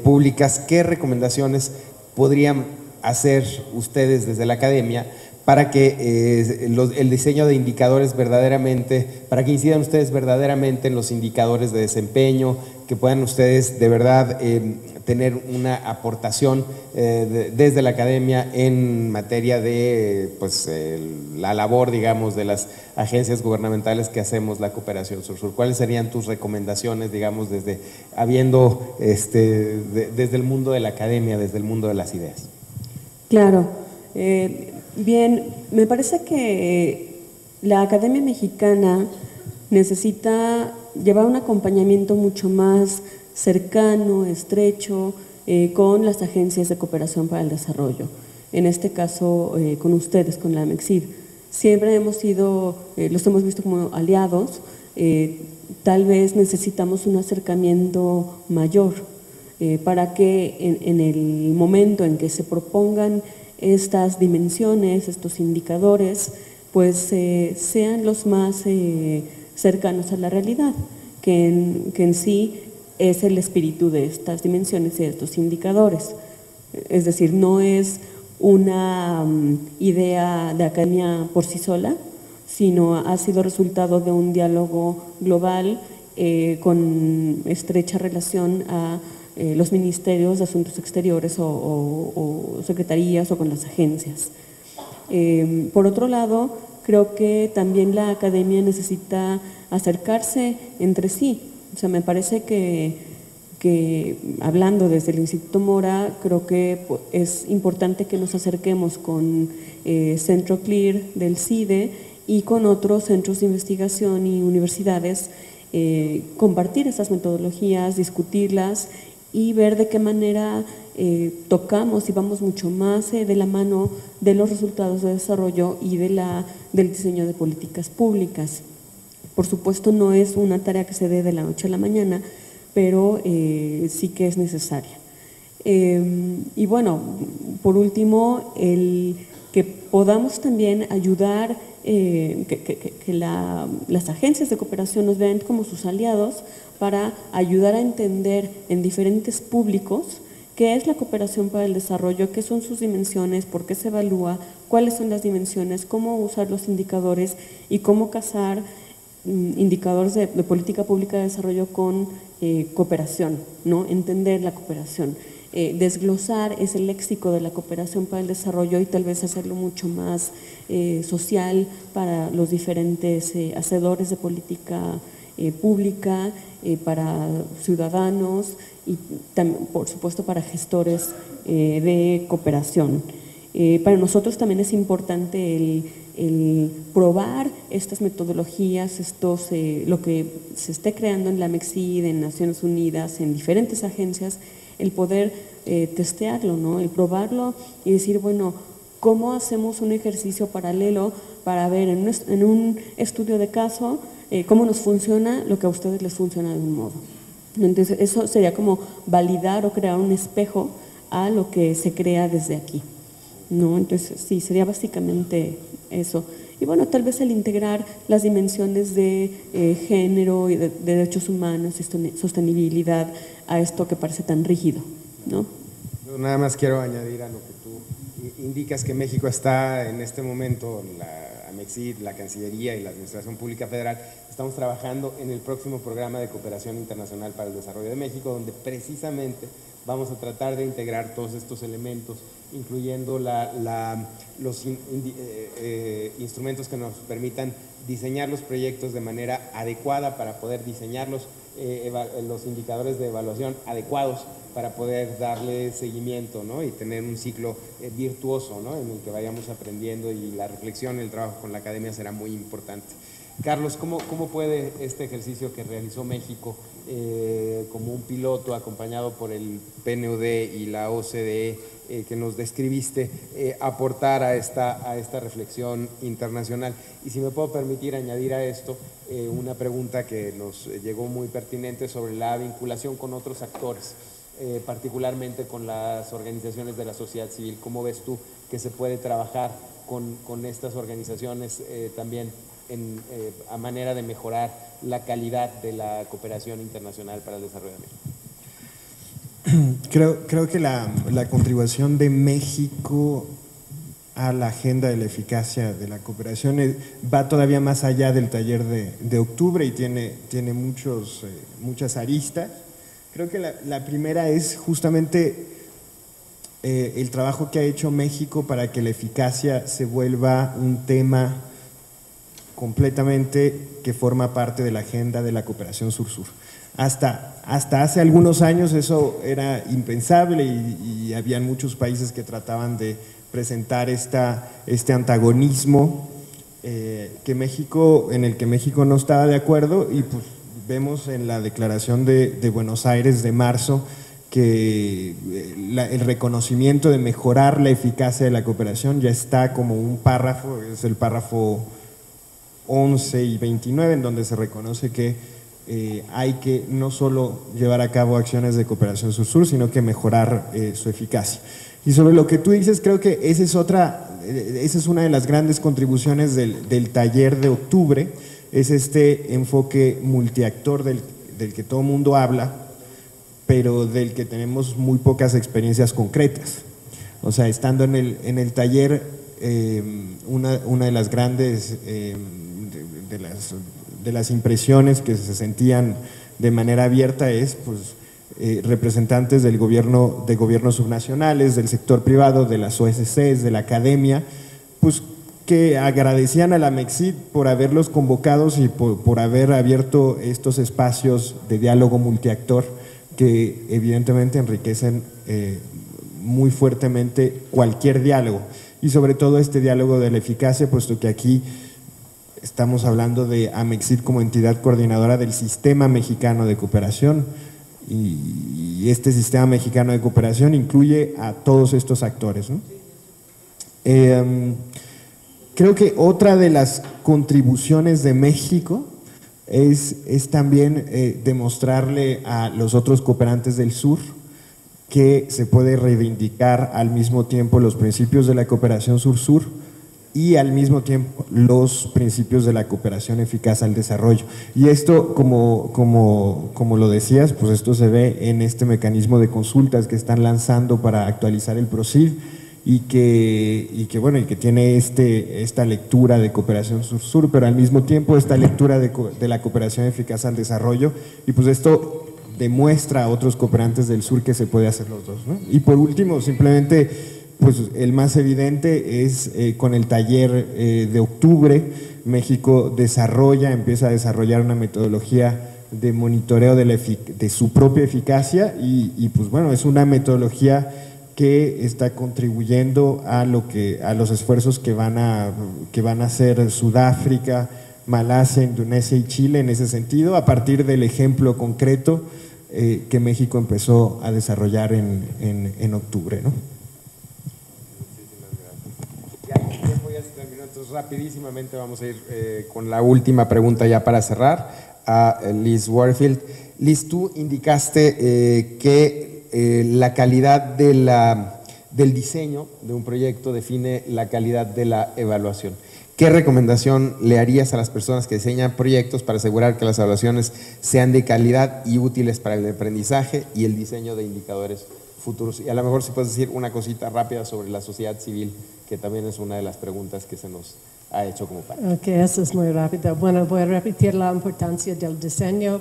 públicas, ¿qué recomendaciones podrían hacer ustedes desde la academia para que el diseño de indicadores para que incidan ustedes verdaderamente en los indicadores de desempeño, que puedan ustedes de verdad tener una aportación desde la academia en materia de la labor, digamos, de las agencias gubernamentales que hacemos la cooperación sur-sur? ¿Cuáles serían tus recomendaciones, digamos, desde el mundo de la academia, desde el mundo de las ideas? Claro. Bien, me parece que la Academia Mexicana necesita llevar un acompañamiento mucho más cercano, estrecho, con las agencias de cooperación para el desarrollo. En este caso, con ustedes, con la AMECSID. Siempre los hemos visto como aliados, tal vez necesitamos un acercamiento mayor para que en el momento en que se propongan estas dimensiones, estos indicadores, pues sean los más cercanos a la realidad, que en sí es el espíritu de estas dimensiones y de estos indicadores. Es decir, no es una idea de academia por sí sola, sino ha sido resultado de un diálogo global con estrecha relación a los ministerios de Asuntos Exteriores o secretarías o con las agencias. Por otro lado, creo que también la academia necesita acercarse entre sí. O sea, me parece que hablando desde el Instituto Mora, creo que es importante que nos acerquemos con Centro CLIR del CIDE y con otros centros de investigación y universidades, compartir esas metodologías, discutirlas y ver de qué manera tocamos y vamos mucho más de la mano de los resultados de desarrollo y del diseño de políticas públicas. Por supuesto, no es una tarea que se dé de la noche a la mañana, pero sí que es necesaria. Y bueno, por último, el que podamos también ayudar, que las agencias de cooperación nos vean como sus aliados para ayudar a entender en diferentes públicos qué es la cooperación para el desarrollo, qué son sus dimensiones, por qué se evalúa, cuáles son las dimensiones, cómo usar los indicadores y cómo casar indicadores de política pública de desarrollo con cooperación, ¿no? Entender la cooperación, desglosar ese léxico de la cooperación para el desarrollo y tal vez hacerlo mucho más social para los diferentes hacedores de política pública, para ciudadanos y también, por supuesto, para gestores de cooperación. Para nosotros también es importante el probar estas metodologías, lo que se esté creando en la AMECSID, en Naciones Unidas, en diferentes agencias, el poder testearlo, ¿no? El probarlo y decir, bueno, ¿cómo hacemos un ejercicio paralelo para ver en un estudio de caso cómo nos funciona lo que a ustedes les funciona de un modo. Entonces, eso sería como validar o crear un espejo a lo que se crea desde aquí, ¿no? Entonces, sí, sería básicamente eso. Y bueno, tal vez el integrar las dimensiones de género y de derechos humanos y sostenibilidad a esto que parece tan rígido, ¿no? Yo nada más quiero añadir a lo que tú indicas, que México está en este momento, la AMEXID, la Cancillería y la Administración Pública Federal, estamos trabajando en el próximo programa de cooperación internacional para el desarrollo de México, donde precisamente vamos a tratar de integrar todos estos elementos, incluyendo los instrumentos que nos permitan diseñar los proyectos de manera adecuada para poder diseñar los indicadores de evaluación adecuados para poder darle seguimiento, ¿no? Y tener un ciclo virtuoso, ¿no? En el que vayamos aprendiendo, y la reflexión, el trabajo con la academia será muy importante. Carlos, ¿cómo puede este ejercicio que realizó México como un piloto acompañado por el PNUD y la OCDE que nos describiste aportar a esta reflexión internacional? Y si me puedo permitir añadir a esto una pregunta que nos llegó muy pertinente sobre la vinculación con otros actores, particularmente con las organizaciones de la sociedad civil. ¿Cómo ves tú que se puede trabajar con estas organizaciones también a manera de mejorar la calidad de la cooperación internacional para el desarrollo de México? Creo que la contribución de México a la agenda de la eficacia de la cooperación va todavía más allá del taller de octubre y tiene muchas aristas. Creo que la primera es justamente el trabajo que ha hecho México para que la eficacia se vuelva un tema completamente que forma parte de la agenda de la cooperación sur-sur. Hasta hace algunos años eso era impensable y habían muchos países que trataban de presentar este antagonismo en el que México no estaba de acuerdo, y pues vemos en la declaración de Buenos Aires de marzo que el reconocimiento de mejorar la eficacia de la cooperación ya está como un párrafo, es el párrafo 11 y 29, en donde se reconoce que hay que no solo llevar a cabo acciones de cooperación sur-sur, sino que mejorar su eficacia. Y sobre lo que tú dices, creo que esa es una de las grandes contribuciones del taller de octubre, es este enfoque multiactor del que todo el mundo habla, pero del que tenemos muy pocas experiencias concretas. O sea, estando en el taller, una de las grandes de las impresiones que se sentían de manera abierta es pues, representantes de gobiernos subnacionales, del sector privado, de las OSCs, de la academia, pues que agradecían a la AMEXID por haberlos convocados y por haber abierto estos espacios de diálogo multiactor que evidentemente enriquecen muy fuertemente cualquier diálogo, y sobre todo este diálogo de la eficacia, puesto que aquí estamos hablando de AMEXID como entidad coordinadora del Sistema Mexicano de Cooperación, y este Sistema Mexicano de Cooperación incluye a todos estos actores, ¿no? Creo que otra de las contribuciones de México es también demostrarle a los otros cooperantes del sur que se puede reivindicar al mismo tiempo los principios de la cooperación sur-sur y al mismo tiempo los principios de la cooperación eficaz al desarrollo. Y esto, como lo decías, pues esto se ve en este mecanismo de consultas que están lanzando para actualizar el PROCID, y que tiene esta lectura de cooperación sur-sur, pero al mismo tiempo esta lectura de la cooperación eficaz al desarrollo, y pues esto demuestra a otros cooperantes del sur que se puede hacer los dos, ¿no? Y por último, simplemente, pues el más evidente es con el taller de octubre, México empieza a desarrollar una metodología de monitoreo de su propia eficacia, y pues bueno, es una metodología que está contribuyendo a los esfuerzos que van a hacer Sudáfrica, Malasia, Indonesia y Chile en ese sentido, a partir del ejemplo concreto que México empezó a desarrollar en octubre, ¿no? Ya, ¿qué voy a se terminó, entonces rapidísimamente vamos a ir con la última pregunta ya para cerrar a Liz Warfield. Liz, tú indicaste que la calidad del diseño de un proyecto define la calidad de la evaluación. ¿Qué recomendación le harías a las personas que diseñan proyectos para asegurar que las evaluaciones sean de calidad y útiles para el aprendizaje y el diseño de indicadores futuros? Y a lo mejor si puedes decir una cosita rápida sobre la sociedad civil, que también es una de las preguntas que se nos ha hecho como panel. Ok, eso es muy rápido. Bueno, voy a repetir la importancia del diseño.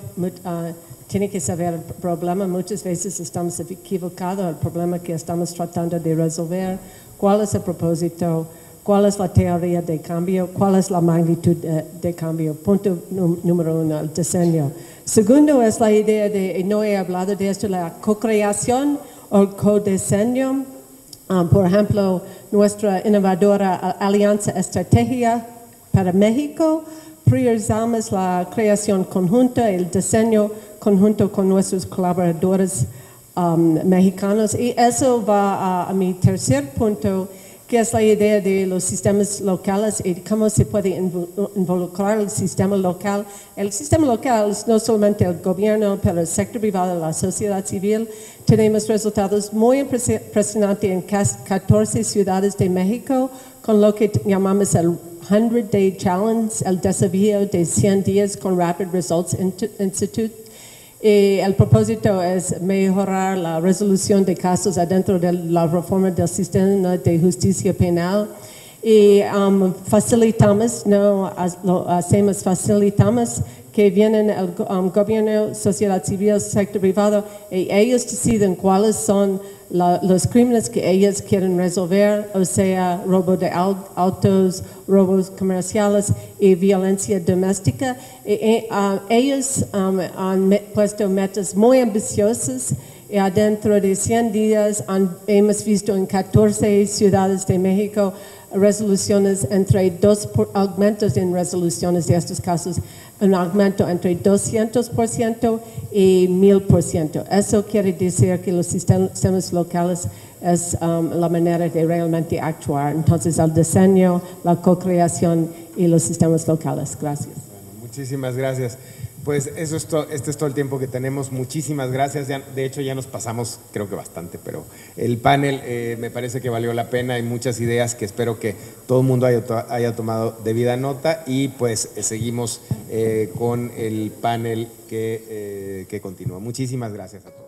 Tiene que saber el problema. Muchas veces estamos equivocados al problema que estamos tratando de resolver. ¿Cuál es el propósito? ¿Cuál es la teoría de cambio? ¿Cuál es la magnitud de cambio? Punto número 1, el diseño. Segundo es la idea de, no he hablado de esto, la co-creación o el co-diseño. Por ejemplo, nuestra innovadora Alianza Estrategia para México, priorizamos la creación conjunta, el diseño conjunto con nuestros colaboradores mexicanos. Y eso va a mi tercer punto, que es la idea de los sistemas locales y cómo se puede involucrar el sistema local. El sistema local es no solamente el gobierno, pero el sector privado, la sociedad civil. Tenemos resultados muy impresionantes en 14 ciudades de México, con lo que llamamos el 100 Day Challenge, el desafío de 100 días con Rapid Results Institute. El propósito es mejorar la resolución de casos adentro de la reforma del sistema de justicia penal y facilitamos que vienen el gobierno, sociedad civil, sector privado y ellos deciden cuáles son los crímenes que ellos quieren resolver, o sea, robo de autos, robos comerciales y violencia doméstica. Ellos han puesto metas muy ambiciosas y adentro de 100 días hemos visto en 14 ciudades de México resoluciones aumentos en resoluciones de estos casos, un aumento entre 200% y 1000%. Eso quiere decir que los sistemas locales es la manera de realmente actuar. Entonces, el diseño, la co-creación y los sistemas locales. Gracias. Bueno, muchísimas gracias. Pues eso es este es todo el tiempo que tenemos. Muchísimas gracias. De hecho, ya nos pasamos, creo que bastante, pero el panel me parece que valió la pena. Hay muchas ideas que espero que todo el mundo haya tomado debida nota y pues seguimos con el panel que continúa. Muchísimas gracias a todos.